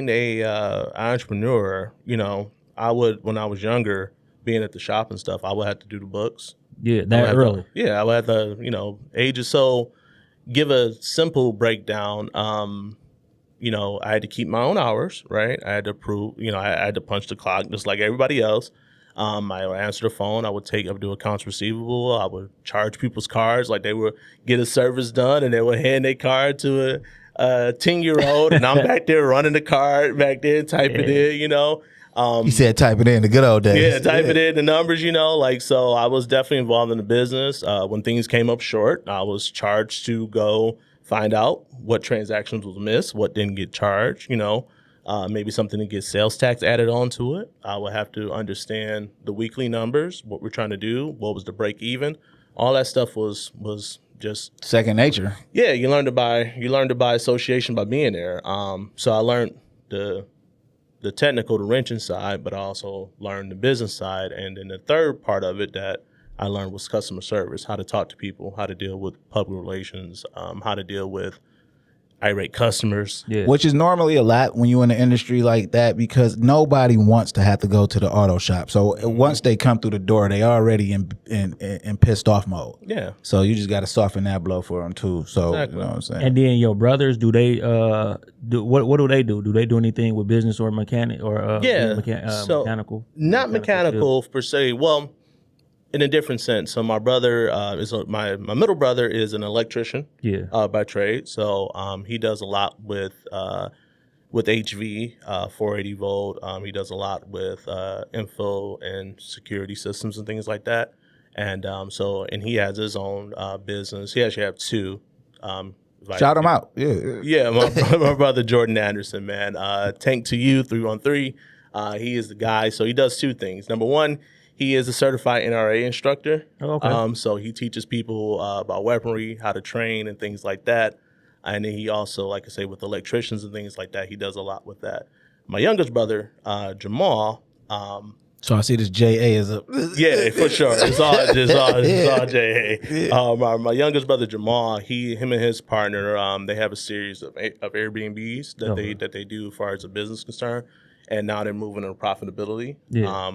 S3: a entrepreneur, I would, when I was younger, being at the shop and stuff, I would have to do the books.
S2: That early.
S3: I would have to, ages. So give a simple breakdown. I had to keep my own hours, right? I had to prove, I had to punch the clock just like everybody else. I would answer the phone. I would do accounts receivable. I would charge people's cards, like they would get a service done and they would hand their card to a 10-year-old, and I'm back there running the card back there, typing it in,
S1: you said type it in the good old days.
S3: Yeah, type it in the numbers, so I was definitely involved in the business. When things came up short, I was charged to go find out what transactions was missed, what didn't get charged, maybe something to get sales tax added onto it. I would have to understand the weekly numbers, what we're trying to do, what was the break even. All that stuff was just
S1: second nature.
S3: Yeah, you learned to by association by being there. So I learned the technical, the wrenching side, but I also learned the business side. And then the third part of it that I learned was customer service, how to talk to people, how to deal with public relations, how to deal with irate customers.
S1: Yeah. Which is normally a lot when you're in an industry like that, because nobody wants to have to go to the auto shop. So once they come through the door, they already in pissed off mode.
S3: Yeah.
S1: So you just got to soften that blow for them too. So exactly. You know what I'm saying.
S2: And then your brothers, do they do what do they do? Do they do anything with business or mechanic or mechanical?
S3: Not mechanical per se. Well, in a different sense. So my brother is my middle brother is an electrician, by trade. So he does a lot with HV, 480 volt. He does a lot with info and security systems and things like that. And and he has his own business. He actually have two.
S1: Shout him out. Yeah.
S3: My brother Jordan Anderson, man. Tank to you 313. He is the guy. So he does two things. Number one, he is a certified NRA instructor.
S2: Oh, okay.
S3: So he teaches people about weaponry, how to train, and things like that. And then he also, like I say, with electricians and things like that, he does a lot with that. My youngest brother, Jamal.
S1: So I see this JA is a
S3: yeah, for sure. It's all JA. Yeah. My youngest brother Jamal, him and his partner, they have a series of Airbnbs that they do as far as a business concern, and now they're moving into profitability.
S2: Yeah.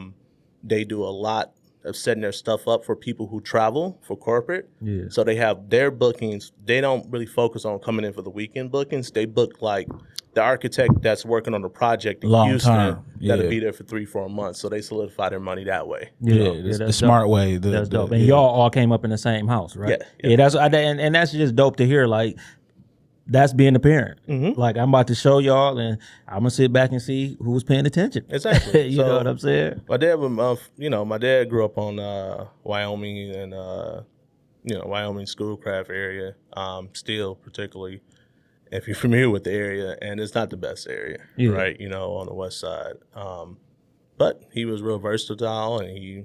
S3: They do a lot of setting their stuff up for people who travel for corporate.
S2: Yeah.
S3: So they have their bookings. They don't really focus on coming in for the weekend bookings. They book like the architect that's working on the project in Houston that'll be there for 3-4 months. So they solidify their money that way.
S1: Yeah, the smart way.
S2: That's dope. And y'all all came up in the same house, right?
S3: Yeah.
S2: And that's just dope to hear. Like, that's being a parent.
S3: Mm-hmm.
S2: Like, I'm about to show y'all, and I'm gonna sit back and see who's paying attention.
S3: Exactly.
S2: You know what I'm saying?
S3: My dad, my dad grew up on Wyoming and Wyoming Schoolcraft area. Still, particularly, if you're familiar with the area, and it's not the best area, right? On the west side. But he was real versatile, and he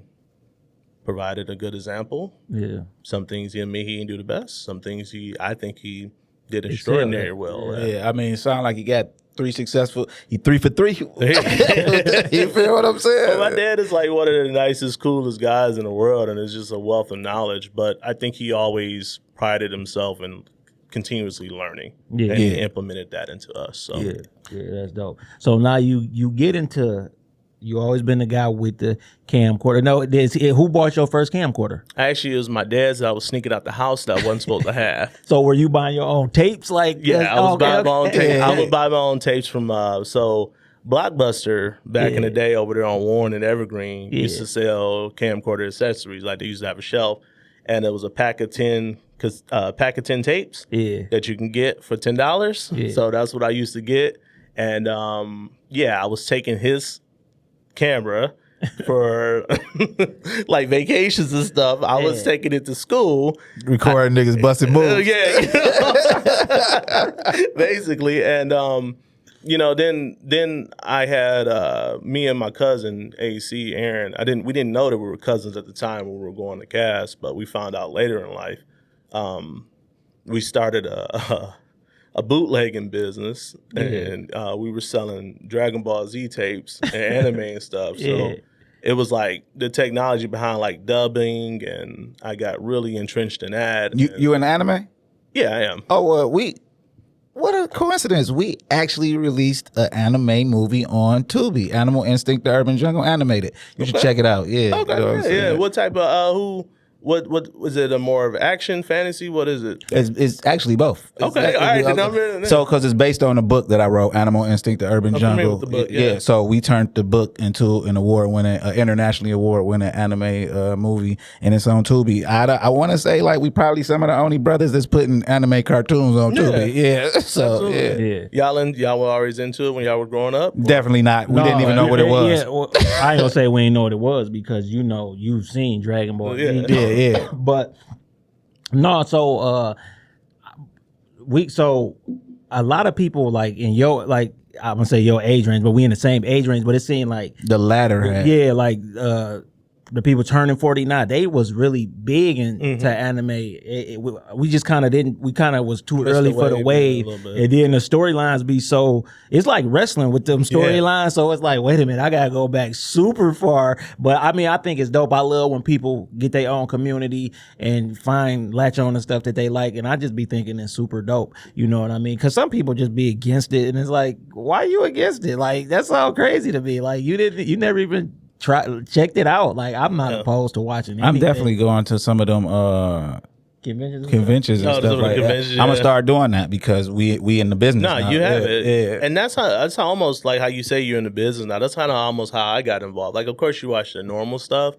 S3: provided a good example.
S2: Yeah.
S3: Some things he didn't do the best. Some things I think he did extraordinary well. Right?
S1: Yeah, I mean, it sounded like he got 3 successful. He 3 for 3. You feel what I'm saying?
S3: Well, my dad is like one of the nicest, coolest guys in the world, and is just a wealth of knowledge. But I think he always prided himself in continuously learning, and he implemented that into us. So
S2: yeah, that's dope. So now you get into. You always been the guy with the camcorder. No, who bought your first camcorder?
S3: Actually, it was my dad's that I was sneaking out the house that I wasn't supposed to have.
S2: So were you buying your own tapes? Like,
S3: I was buying my own tapes. I would buy my own tapes from Blockbuster back in the day over there on Warren and Evergreen used to sell camcorder accessories. Like, they used to have a shelf, and it was a pack of 10 tapes that you can get for $10.
S2: Yeah.
S3: So that's what I used to get, and I was taking his camera for like vacations and stuff. I was taking it to school,
S1: recording niggas busting moves.
S3: Basically. And then I had me and my cousin AC Aaron. We didn't know that we were cousins at the time when we were going to cast, but we found out later in life. We started a bootlegging business, and we were selling Dragon Ball Z tapes and anime and stuff. So it was like the technology behind like dubbing, and I got really entrenched in that.
S1: You in anime?
S3: Yeah, I am.
S1: Oh, what a coincidence. We actually released an anime movie on Tubi, Animal Instinct, the Urban Jungle Animated. You should check it out. Yeah.
S3: Okay. What type of, What was it? A more of action, fantasy? What is it?
S1: It's actually both.
S3: Okay, all right.
S1: So, because it's based on a book that I wrote, Animal Instinct: The Urban Jungle.
S3: With the book,
S1: yeah. So we turned the book into an award-winning, internationally award-winning anime movie, and it's on Tubi. I want to say like we probably some of the only brothers that's putting anime cartoons on Tubi. Yeah. So
S3: y'all were always into it when y'all were growing up? Or?
S1: Definitely not. We didn't even know what it was.
S2: Yeah, well, I ain't gonna say we ain't know what it was because you've seen Dragon Ball Z.
S1: Yeah.
S2: But no, so a lot of people like in your I'm gonna say your age range, but we in the same age range, but it seemed like
S1: the latter.
S2: Yeah, like the people turning 40 now, they was really big into anime. We just kind of didn't. We kind of was too early for the wave, and then the storylines be so. It's like wrestling with them storylines. So it's like, wait a minute, I gotta go back super far. But I mean, I think it's dope. I love when people get their own community and latch on to stuff that they like, and I just be thinking it's super dope. You know what I mean? Because some people just be against it, and it's like, why are you against it? Like, that's all crazy to me. Like, you never even checked it out. Like, I'm not opposed to watching anything.
S1: I'm definitely going to some of them conventions and stuff like that. I'm gonna start doing that because we in the business.
S3: Nah, you have it, and that's how almost like how you say you're in the business now. That's kind of almost how I got involved. Like, of course, you watch the normal stuff,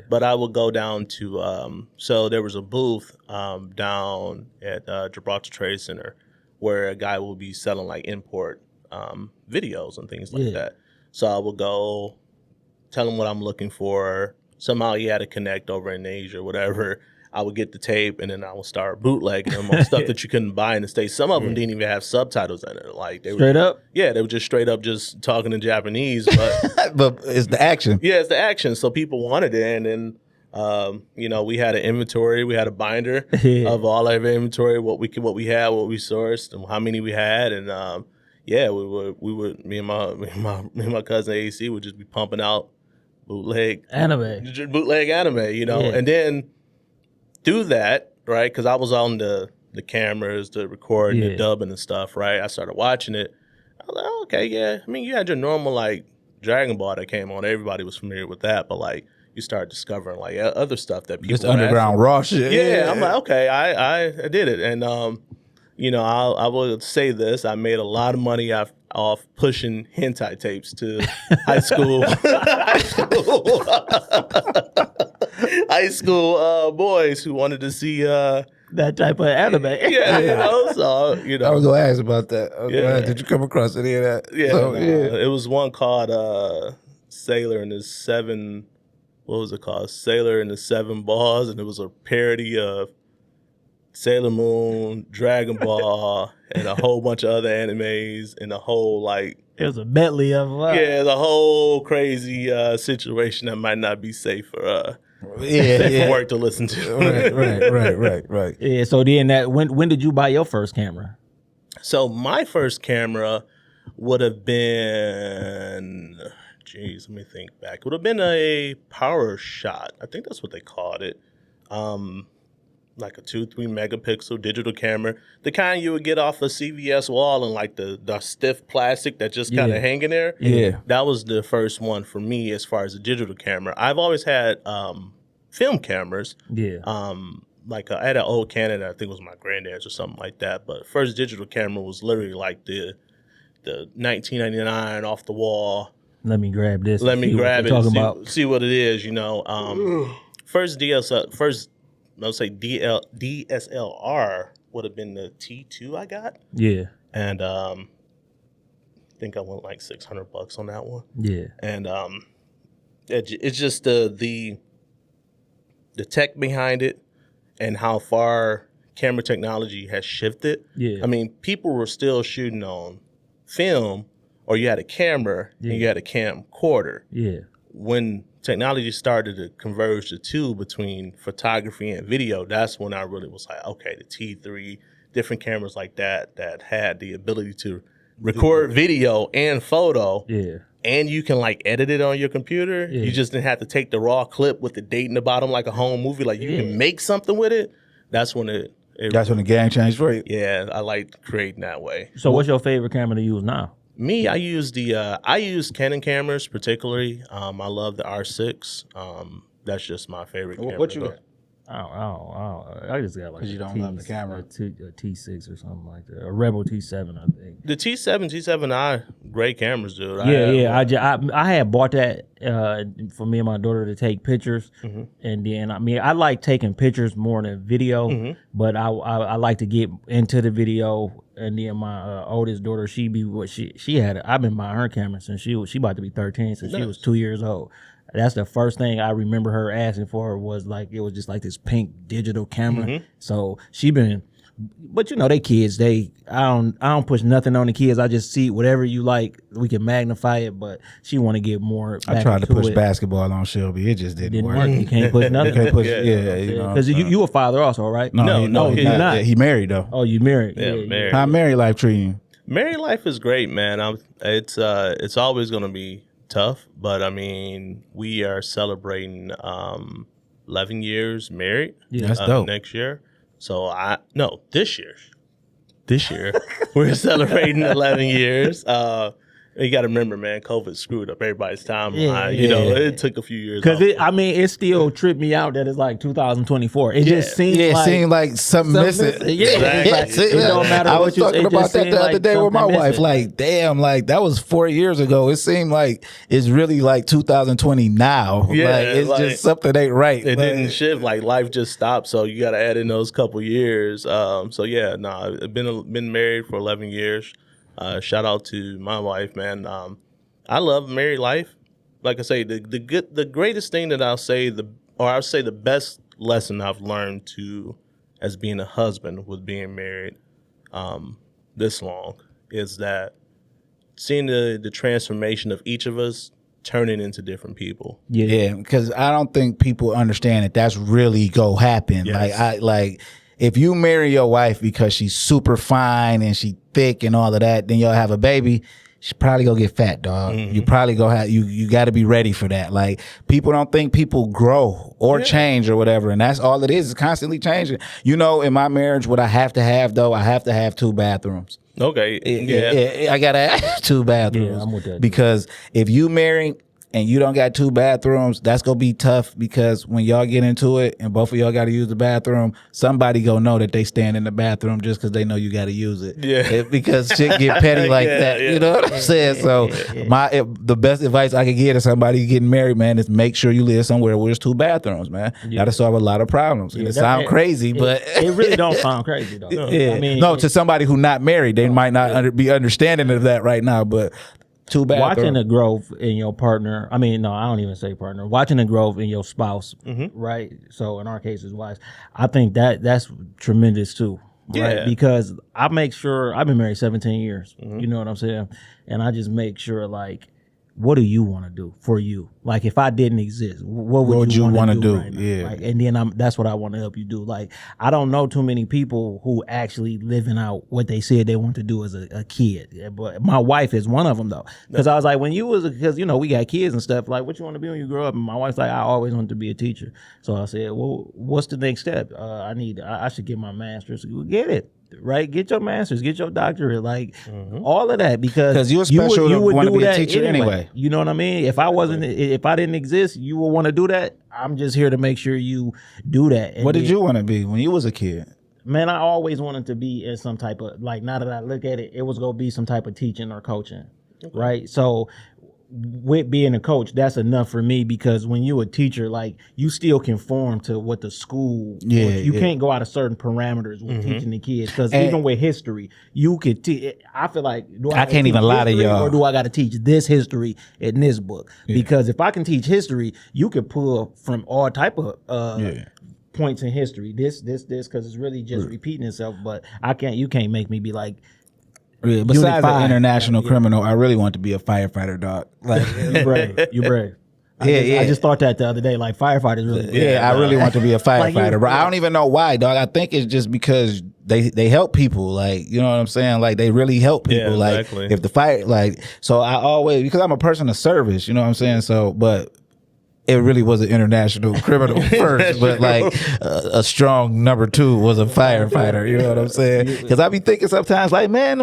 S3: but I would go down to so there was a booth down at Gibraltar Trade Center where a guy will be selling like import videos and things like that. So I would go tell him what I'm looking for. Somehow he had to connect over in Asia or whatever. I would get the tape and then I would start bootlegging them on stuff that you couldn't buy in the States. Some of them didn't even have subtitles in it. Like, they
S2: straight up?
S3: Yeah, they were just straight up just talking in Japanese. But
S1: but it's the action.
S3: Yeah, it's the action. So people wanted it. And then, we had an inventory. We had a binder of all our inventory, what we had, what we sourced, and how many we had. And we would me and my cousin AC would just be pumping out bootleg anime, and then do that, right? Because I was on the cameras, the recording, the dubbing and stuff, right? I started watching it. I was like, oh, okay, yeah. I mean, you had your normal like Dragon Ball that came on. Everybody was familiar with that, but like you start discovering like other stuff that people
S1: just underground raw shit.
S3: Yeah, I'm like, okay, I did it, and I will say this: I made a lot of money off pushing hentai tapes to high school boys who wanted to see
S2: that type of anime.
S3: So
S1: I was gonna ask about that. Did you come across any of that?
S3: It was one called Sailor and the Seven. What was it called? Sailor and the Seven Balls, and it was a parody of Sailor Moon, Dragon Ball, and a whole bunch of other animes, and a whole like
S2: it was a medley of
S3: the whole crazy situation that might not be safe for work to listen to.
S1: Right.
S2: Yeah. So then when did you buy your first camera?
S3: So my first camera would have been, let me think back. It would have been a Power Shot. I think that's what they called it. Like a 2-3 megapixel digital camera, the kind you would get off a CVS wall and like the stiff plastic that just kind of hanging there.
S1: Yeah,
S3: that was the first one for me as far as a digital camera. I've always had film cameras. Like I had an old Canon, I think it was my granddad's or something like that. But first digital camera was literally like the 1999 off the wall.
S2: Let me grab this.
S3: Let me grab it. See what it is. First DSLR would have been the T2 I got.
S2: Yeah.
S3: And I think I went like $600 on that one.
S2: Yeah.
S3: And it's just the tech behind it and how far camera technology has shifted.
S2: Yeah.
S3: I mean, people were still shooting on film, or you had a camera and you had a camcorder.
S2: Yeah.
S3: When technology started to converge the two between photography and video, that's when I really was like, okay, the T3, different cameras like that had the ability to record video and photo.
S2: Yeah.
S3: And you can like edit it on your computer. Yeah. You just didn't have to take the raw clip with the date in the bottom like a home movie. Like you can make something with it. That's when
S1: that's when the game changed for you.
S3: Yeah, I like creating that way.
S2: So what's your favorite camera to use now?
S3: Me, I use Canon cameras particularly. I love the R6. That's just my favorite camera.
S1: What you got?
S2: I just got like
S1: you don't love the camera.
S2: A T6 or something like that. A Rebel T7, I think.
S3: The T7i, great cameras, dude.
S2: I had bought that for me and my daughter to take pictures, and then I like taking pictures more than video, but I like to get into the video. And then my oldest daughter, she had. I've been buying her camera since she about to be 13, since she was 2 years old. That's the first thing I remember her asking for was like, it was just like this pink digital camera. So she been But they kids. I don't push nothing on the kids. I just see whatever you like. We can magnify it, but she want to get more.
S1: I tried to push basketball on Shelby. It just didn't work.
S2: You can't push nothing.
S1: You can't push. Because
S2: you a father also, right?
S3: No,
S1: he's not. He married though.
S2: Oh, you married?
S3: Yeah, married.
S1: How married life treating you?
S3: Married life is great, man. It's always gonna be tough, but I mean, we are celebrating 11 years married.
S1: Yeah, that's dope.
S3: Next year. So this year we're celebrating 11 years. You got to remember, man, COVID screwed up everybody's timeline. It took a few years.
S2: Because it still tripped me out that it's like 2024. It just seemed
S1: it seemed like something missing.
S2: Yeah, exactly. It don't matter.
S1: I was talking about that the other day with my wife.
S2: Missing.
S1: Like, damn, like that was 4 years ago. It seemed like it's really like 2020 now.
S3: Yeah,
S1: like, it's just something ain't right.
S3: It didn't shift. Like life just stopped. So you got to add in those couple years. I've been married for 11 years. Shout out to my wife, man. I love married life. Like I say, the greatest thing that I'll say the best lesson I've learned as being a husband with being married this long is that seeing the transformation of each of us turning into different people.
S1: Yeah, because I don't think people understand that that's really go happen.
S3: Yes.
S1: Like if you marry your wife because she's super fine and she thick and all of that, then you'll have a baby. She probably gonna get fat, dog.
S3: Mm-hmm.
S1: You probably gonna have you got to be ready for that. Like people don't think people grow or change or whatever, and that's all it is constantly changing. In my marriage, what I have to have though, I have to have 2 bathrooms.
S3: Okay,
S1: I gotta have 2 bathrooms.
S2: Yeah, I'm with that.
S1: Because if you marry and you don't got 2 bathrooms, that's gonna be tough because when y'all get into it and both of y'all got to use the bathroom, somebody gonna know that they stand in the bathroom just because they know you got to use it.
S3: Yeah,
S1: because shit get petty like that.
S3: Yeah.
S1: You know what I'm saying? So the best advice I could give to somebody getting married, man, is make sure you live somewhere where there's 2 bathrooms, man. That'll solve a lot of problems. And it sounds crazy, but
S2: it really don't sound crazy though.
S1: Yeah. To somebody who not married, they might not be understanding of that right now, but 2 bathrooms.
S2: Watching the growth in your partner, I don't even say partner. Watching the growth in your spouse, right? So in our case, is wives. I think that's tremendous too, right?
S3: Yeah.
S2: Because I make sure I've been married 17 years. You know what I'm saying? And I just make sure like, what do you want to do for you? Like if I didn't exist, what would you want to do? Right now?
S1: Yeah.
S2: Like, and then that's what I want to help you do. Like I don't know too many people who actually living out what they said they want to do as a kid. But my wife is one of them though. Because I was like, because we got kids and stuff. Like, what you want to be when you grow up? And my wife's like, I always wanted to be a teacher. So I said, well, what's the next step? I should get my master's. Get it. Right, get your master's, get your doctorate, like all of that, because
S1: you're special. You would want to be a teacher anyway.
S2: You know what I mean? If I didn't exist, you would want to do that. I'm just here to make sure you do that. And
S1: what did you want to be when you was a kid?
S2: Man, I always wanted to be in some type of, like, now that I look at it, it was gonna be some type of teaching or coaching, right? So with being a coach, that's enough for me, because when you a teacher, like, you still conform to what the school, you can't go out of certain parameters with teaching the kids, because even with history, you could I feel like,
S1: I can't even lie to y'all,
S2: or do I got to teach this history in this book? Because if I can teach history, you could pull from all type of points in history, this, because it's really just repeating itself. But you can't make me be like,
S1: besides an international criminal, I really want to be a firefighter, dog. Like,
S2: you brave. I just thought that the other day. Like, firefighters really.
S1: I really want to be a firefighter, but I don't even know why, dog. I think it's just because they help people. Like, you know what I'm saying? Like, they really help people. Like, if the fire, like, so I always, because I'm a person of service. You know what I'm saying? So, but it really was an international criminal first, but like a strong number 2 was a firefighter. You know what I'm saying? Because I be thinking sometimes, like, man,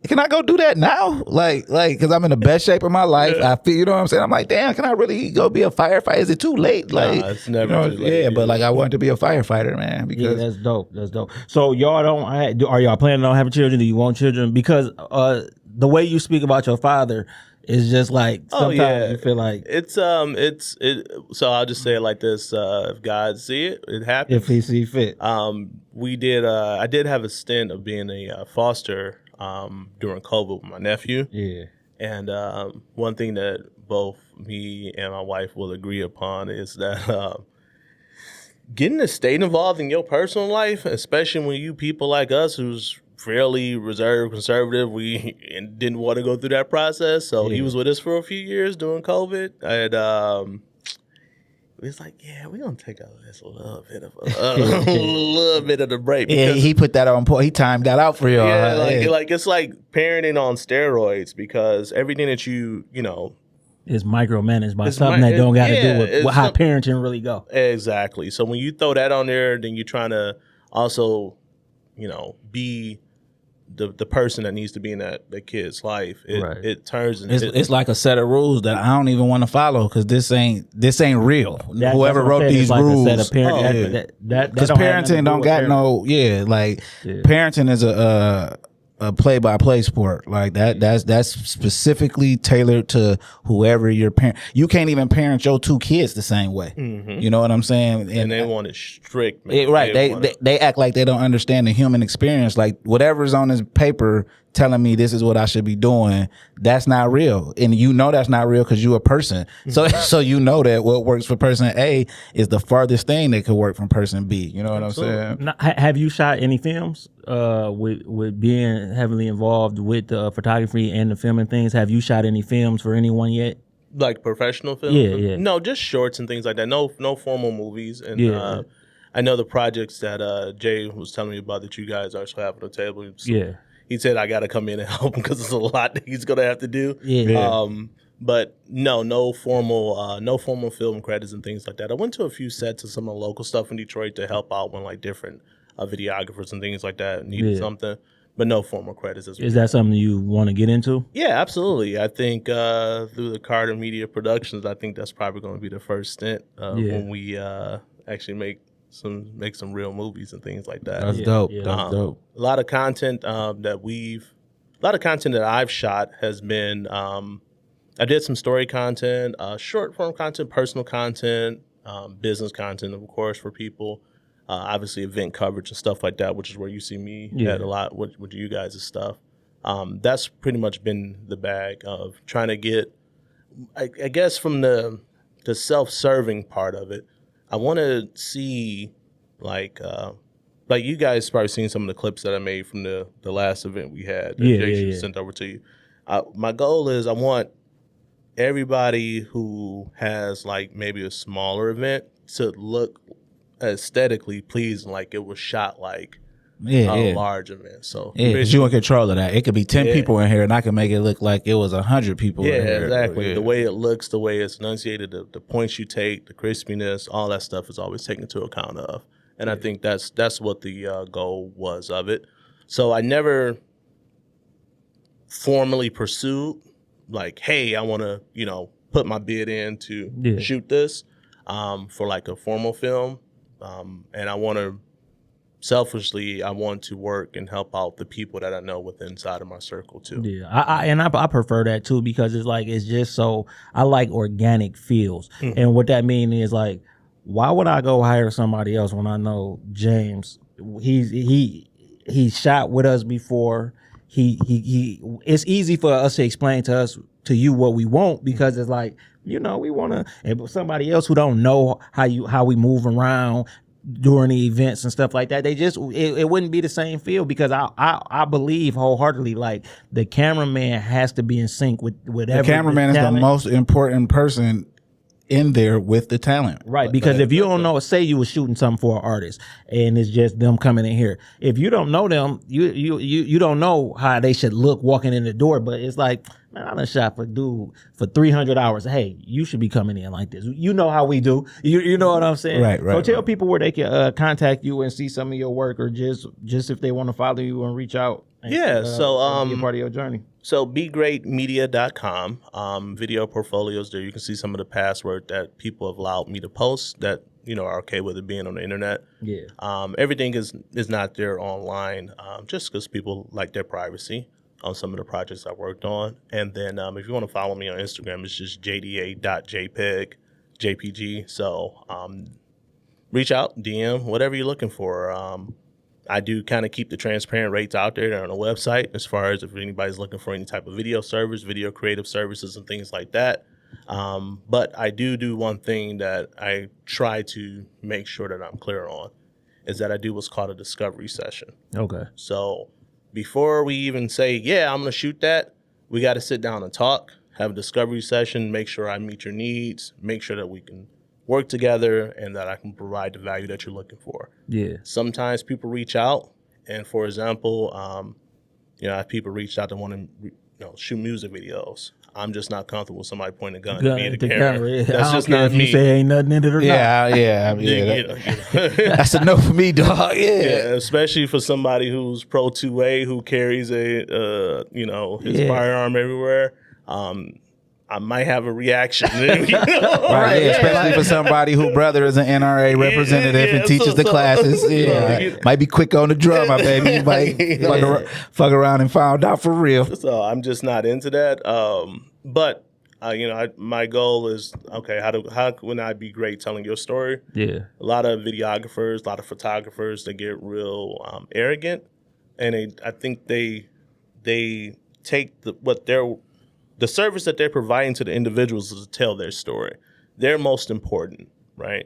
S1: can I go do that now? Like, because I'm in the best shape of my life. I feel, you know what I'm saying? I'm like, damn, can I really go be a firefighter? Is it too late? Like,
S3: it's never too late.
S1: Yeah, but like, I wanted to be a firefighter, man. Because
S2: that's dope. That's dope. So y'all are y'all planning on having children? Do you want children? Because the way you speak about your father, it's just like sometimes you feel like
S3: so I'll just say it like this: if God see it, it happens.
S2: If He see fit.
S3: I did have a stint of being a foster during COVID with my nephew.
S2: Yeah.
S3: And one thing that both me and my wife will agree upon is that getting the state involved in your personal life, especially when you people like us who's fairly reserved, conservative, we didn't want to go through that process. So he was with us for a few years during COVID. And it was like, yeah, we're gonna take this a little bit of little bit of the break.
S1: Yeah, he put that on point. He timed that out for y'all.
S3: Yeah, like it's like parenting on steroids, because everything that you know
S2: is micromanaged by something that don't got to do with how parenting really go.
S3: Exactly. So when you throw that on there, then you're trying to also, be the person that needs to be in that kid's life. It turns into
S1: it's like a set of rules that I don't even want to follow, because this ain't real. Whoever wrote these rules, because parenting don't got no parenting is a play-by-play sport like that. That's specifically tailored to whoever your parent. You can't even parent your two kids the same way. Mm-hmm. You know what I'm saying?
S3: And they want it strict.
S1: They act like they don't understand the human experience. Like whatever's on this paper telling me this is what I should be doing, that's not real. And you know that's not real because you're a person. So you know that what works for person A is the farthest thing that could work from person B. You know what I'm saying?
S2: Now, have you shot any films with being heavily involved with the photography and the filming things? Have you shot any films for anyone yet?
S3: Like professional films?
S2: Yeah.
S3: No, just shorts and things like that. No formal movies. And I know the projects that Jay was telling me about that you guys actually have on the table. So he said I got to come in and help him because it's a lot that he's gonna have to do. But no formal film credits and things like that. I went to a few sets of some of the local stuff in Detroit to help out when like different videographers and things like that needed something, but no formal credits.
S2: Is that something you want to get into?
S3: Yeah, absolutely. I think through the Carter Media Productions, I think that's probably going to be the first stint when we actually make some real movies and things like that.
S1: That's dope. That's dope.
S3: A lot of content that I've shot has been. I did some story content, short form content, personal content, business content, of course, for people. Obviously, event coverage and stuff like that, which is where you see me at a lot with you guys' stuff. That's pretty much been the bag of trying to get, I guess, from the self-serving part of it. I want to see, like you guys probably seen some of the clips that I made from the last event we had that Jason sent over to you. My goal is I want everybody who has like maybe a smaller event to look aesthetically pleasing, like it was shot like a large event. So
S1: you in control of that. It could be 10 people in here, and I can make it look like it was 100 people in here.
S3: Exactly. The way it looks, the way it's enunciated, the points you take, the crispiness, all that stuff is always taken into account of. And I think that's what the goal was of it. So I never formally pursued like, hey, I want to, put my bid in to shoot this for like a formal film. And I want to work and help out the people that I know within inside of my circle too.
S2: Yeah, I prefer that too, because it's just so, I like organic feels. Mm-hmm. And what that means is like, why would I go hire somebody else when I know James, he shot with us before. It's easy for us to explain to you what we want, because it's like, we want to, and somebody else who don't know how we move around during the events and stuff like that, it wouldn't be the same feel, because I believe wholeheartedly, like, the cameraman has to be in sync with whatever.
S1: The cameraman is the most important person in there with the talent,
S2: right? Because if you don't know, say you were shooting something for an artist and it's just them coming in here, if you don't know them, you don't know how they should look walking in the door. But it's like, man, I done shot for dude for 300 hours. Hey, you should be coming in like this. You know how we do. You know what I'm saying?
S1: Right.
S2: So tell people where they can contact you and see some of your work, or just if they want to follow you and reach out. And,
S3: be a
S2: part of your journey.
S3: So begreatmedia.com, video portfolios there. You can see some of the past work that people have allowed me to post that, are okay with it being on the internet.
S2: Yeah.
S3: Everything is not there online, just because people like their privacy on some of the projects I worked on. And then if you want to follow me on Instagram, it's just jda.jpg. So reach out, DM, whatever you're looking for. I do kind of keep the transparent rates out there. They're on the website, as far as if anybody's looking for any type of video service, video creative services and things like that. But I do one thing that I try to make sure that I'm clear on is that I do what's called a discovery session.
S2: Okay.
S3: So before we even say, yeah, I'm going to shoot that, we got to sit down and talk, have a discovery session, make sure I meet your needs, make sure that we can work together and that I can provide the value that you're looking for.
S2: Yeah.
S3: Sometimes people reach out, and for example, if people reach out to want to shoot music videos, I'm just not comfortable with somebody pointing a gun at me in the camera.
S2: Yeah.
S3: That's just not
S2: if
S3: me.
S2: You say ain't nothing in it or not.
S1: Yeah. That's a no for me, dog. Yeah.
S3: Especially for somebody who's pro 2A who carries his firearm everywhere. I might have a reaction.
S1: Right, especially for somebody who brother is an NRA representative and teaches the classes. Might be quick on the drum, my baby. You might fuck around and find out for real.
S3: So I'm just not into that. But my goal is, okay, how can I be great telling your story?
S2: Yeah. A
S3: lot of videographers, a lot of photographers, they get real arrogant, and I think they take the service that they're providing to the individuals is to tell their story. They're most important, right?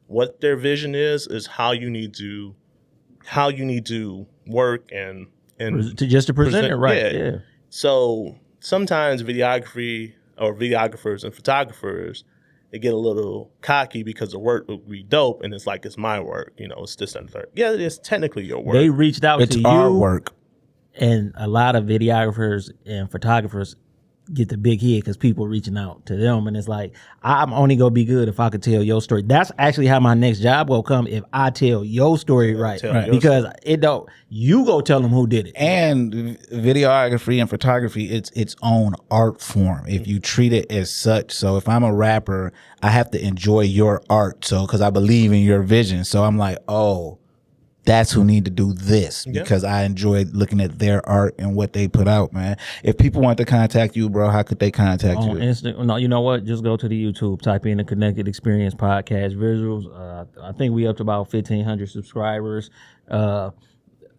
S3: What their vision is how you need to work and
S2: to present it right. Yeah.
S3: So sometimes videography or videographers and photographers, they get a little cocky because the work will be dope and it's like it's my work, it's this and that. Yeah, it's technically your work.
S2: They reached out to you.
S1: It's our work.
S2: And a lot of videographers and photographers get the big hit because people reaching out to them, and it's like, I'm only gonna be good if I could tell your story. That's actually how my next job will come, if I tell your story right. Because you go tell them who did it.
S1: And videography and photography, it's its own art form if you treat it as such. So if I'm a rapper, I have to enjoy your art, so because I believe in your vision. So I'm like, oh, that's who need to do this, because I enjoy looking at their art and what they put out, man. If people want to contact you, bro, how could they contact you?
S2: On Instagram. No, you know what? Just go to the YouTube, type in the Connected Experience Podcast Visuals. I think we up to about 1,500 subscribers.
S1: The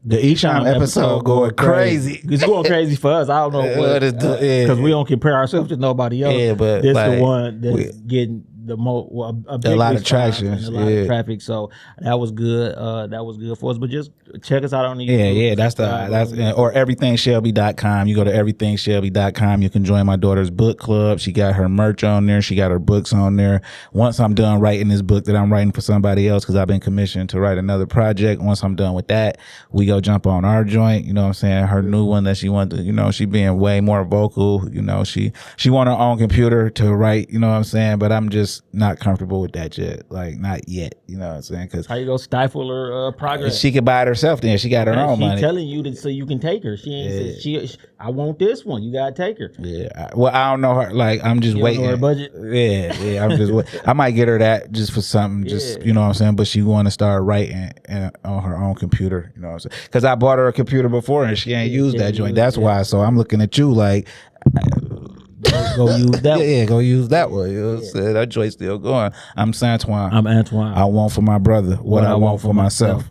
S1: Esham episode going crazy.
S2: It's going crazy for us. I don't know what, because we don't compare ourselves to nobody else.
S1: Yeah, but
S2: this the one that's getting the most a lot
S1: of traction,
S2: a lot of traffic. So that was good. That was good for us. But just check us out on the
S1: YouTube. That's or everythingshelby.com. You go to everythingshelby.com. You can join my daughter's book club. She got her merch on there. She got her books on there. Once I'm done writing this book that I'm writing for somebody else, because I've been commissioned to write another project. Once I'm done with that, we go jump on our joint. You know what I'm saying? Her new one that she wanted to, she being way more vocal. She want her own computer to write. You know what I'm saying? But I'm just not comfortable with that yet. Like, not yet. You know what I'm saying? Because
S2: how you go stifle her progress?
S1: She could buy it herself. Then she got her own money.
S2: She's telling you that so you can take her. She ain't said I want this one. You gotta take her.
S1: Yeah. Well, I don't know her. Like, I'm just waiting.
S2: Know her budget.
S1: Yeah. I'm just. I might get her that just for something. Just you know what I'm saying. But she want to start writing on her own computer. You know what I'm saying? Because I bought her a computer before and she ain't used that joint. That's why. So I'm looking at you like.
S2: Go use that one.
S1: Yeah, go use that one. You know what I'm saying? That joint's still going. I'm Santoine.
S2: I'm Antoine.
S1: I want for my brother what I want for myself.